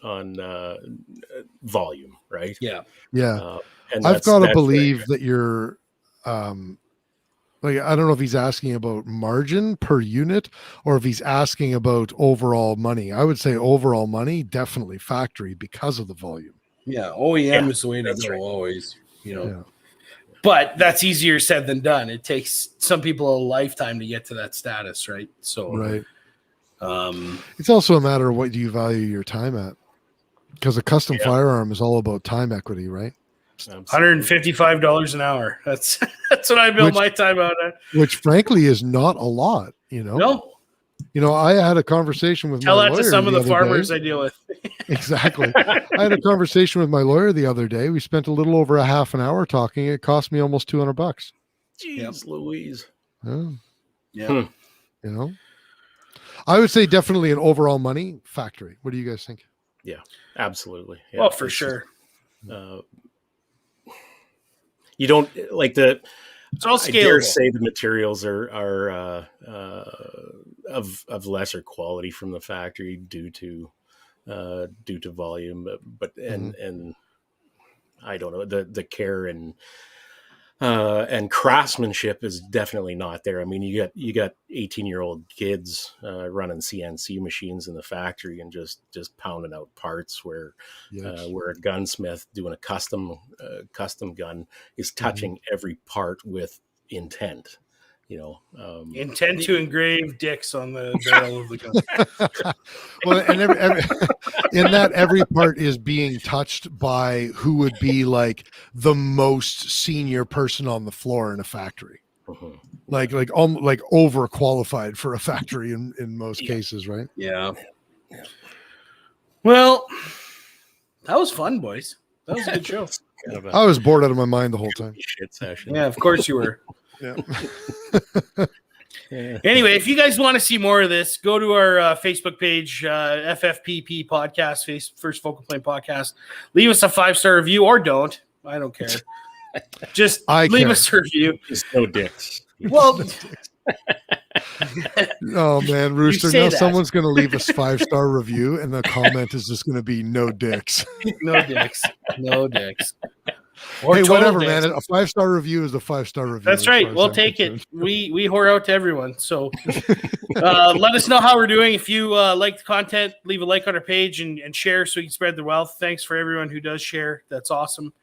volume, right? And I've got to believe that you're like, I don't know if he's asking about margin per unit or if he's asking about overall money. I would say overall money, definitely factory, because of the volume. OEM is the way to go always, But that's easier said than done. It takes some people a lifetime to get to that status, right? So, it's also a matter of what do you value your time at, because a custom firearm is all about time equity, right? $155 an hour. That's what I built my time out at. Which, frankly, is not a lot. No. I had a conversation with Tell my that lawyer to some of the farmers day. I deal with. Exactly. I had a conversation with my lawyer the other day. We spent a little over a half an hour talking. It cost me almost $200. Jeez Louise. Yeah. I would say definitely an overall money factory. What do you guys think? Yeah, absolutely. Yeah, well, for sure. You don't like the. It's all scalable. I dare say the materials are of lesser quality from the factory due to volume, but and I don't know, the care and craftsmanship is definitely not there. I mean, you got 18-year-old kids running CNC machines in the factory and just pounding out parts where a gunsmith doing a custom gun is touching every part with intent. Intent to engrave dicks on the barrel of the gun. Well, and every part is being touched by who would be like the most senior person on the floor in a factory, like overqualified for a factory in most cases, right? Yeah. Well, that was fun, boys. That was a good show. I was bored out of my mind the whole time. Shit session. Yeah, of course you were. Yeah. Anyway, if you guys want to see more of this, go to our Facebook page, FFPP Podcast, First Focal Plane Podcast. Leave us a 5-star review or don't. I don't care. Just leave us a review. Just no dicks. Well, oh man, Rooster! Now that. someone's going to leave us 5-star review, and the comment is just going to be no dicks. No dicks. No dicks. Or hey, whatever, dicks. man. A 5-star review is a 5-star review. That's right. We'll take it. We whore out to everyone. So let us know how we're doing. If you like the content, leave a like on our page and share so we can spread the wealth. Thanks for everyone who does share. That's awesome.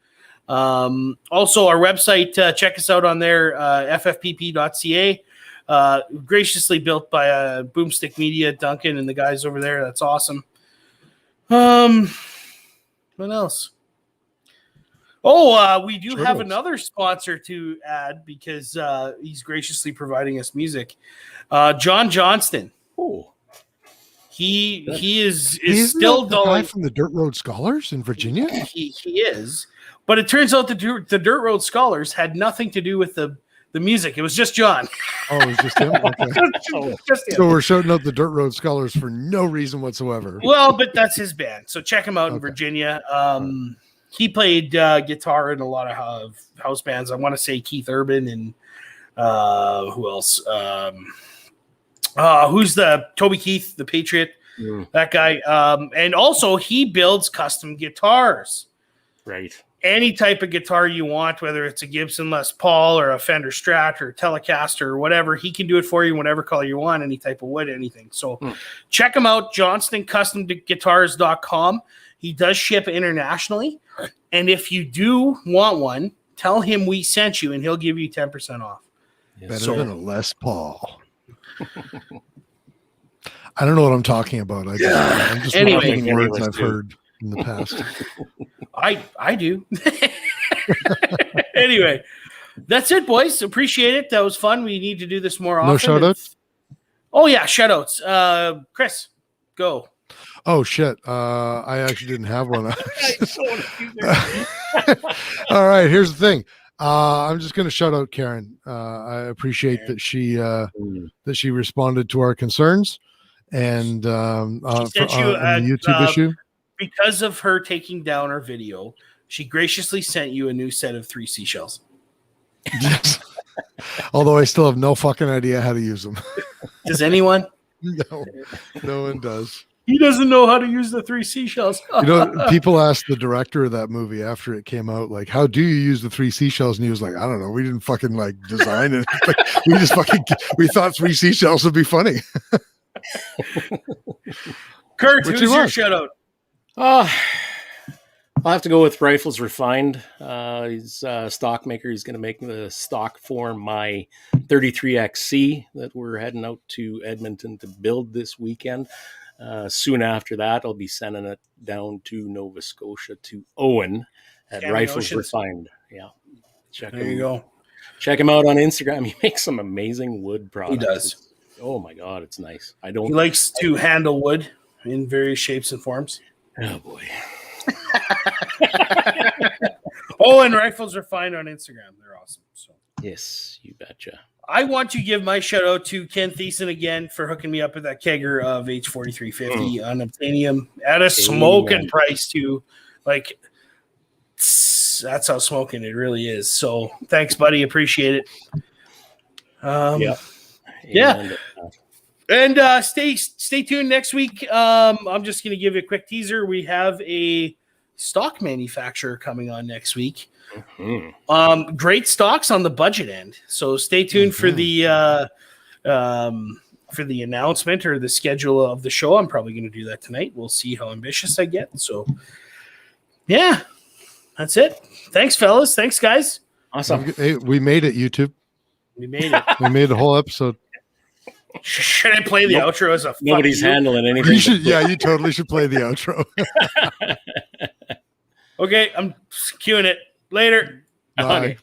Also, our website, check us out on there, ffpp.ca. Graciously built by Boomstick Media, Duncan, and the guys over there. That's awesome. What else? Oh, we do have another sponsor to add because he's graciously providing us music. John Johnston. Oh, he is the still guy going from the Dirt Road Scholars in Virginia. He is, but it turns out the Dirt Road Scholars had nothing to do with the music. It was just John. Oh, it was just him. Okay. Just him. So we're shouting out the Dirt Road Scholars for no reason whatsoever. Well, but that's his band, so check him out in Virginia. He played guitar in a lot of house bands. I want to say Keith Urban and who else? Who's the Toby Keith, the Patriot? That guy. And also he builds custom guitars. Right. Any type of guitar you want, whether it's a Gibson Les Paul or a Fender Strat or Telecaster or whatever, he can do it for you, whatever color you want, any type of wood, anything. So check him out, JohnstonCustomGuitars.com. He does ship internationally. And if you do want one, tell him we sent you and he'll give you 10% off. Better than a Les Paul. I don't know what I'm talking about. I'm just repeating words I've heard in the past. I do. Anyway, that's it, boys. Appreciate it. That was fun. We need to do this more often. No shout-outs? Oh, yeah, shout-outs. Chris, go. Oh, shit. I actually didn't have one. All right, here's the thing. I'm just going to shout out Karen. I appreciate that she responded to our concerns and on the YouTube issue. Because of her taking down our video, she graciously sent you a new set of 3 seashells. Yes. Although I still have no fucking idea how to use them. Does anyone? No one does. He doesn't know how to use the 3 seashells. People asked the director of that movie after it came out, like, how do you use the 3 seashells? And he was like, I don't know. We didn't fucking like design it. We thought 3 seashells would be funny. Curt, who's your shout out? I'll have to go with Rifles Refined. He's a stock maker. He's going to make the stock for my 33XC that we're heading out to Edmonton to build this weekend. Soon after that, I'll be sending it down to Nova Scotia to Owen at Rifles Refined. Yeah. There you go. Check him out on Instagram. He makes some amazing wood products. He does. Oh my God, it's nice. He likes to handle wood in various shapes and forms. Oh boy. And Rifles Refined on Instagram. They're awesome. So yes, you betcha. I want to give my shout out to Ken Thiessen again for hooking me up with that kegger of H4350 on Obsidian at a smoking price too. Like, that's how smoking it really is. So thanks, buddy. Appreciate it. Yeah. And stay tuned next week. I'm just going to give you a quick teaser. We have a stock manufacturer coming on next week. Mm-hmm. Great stocks on the budget end. So stay tuned for the announcement or the schedule of the show. I'm probably going to do that tonight. We'll see how ambitious I get. So yeah, that's it. Thanks, fellas. Thanks, guys. Awesome. Hey, we made it, YouTube. We made it. We made the whole episode. Should I play the outro as a nobody's handling anything? You totally should play the outro. Okay, I'm queuing it. Later. Bye. Okay.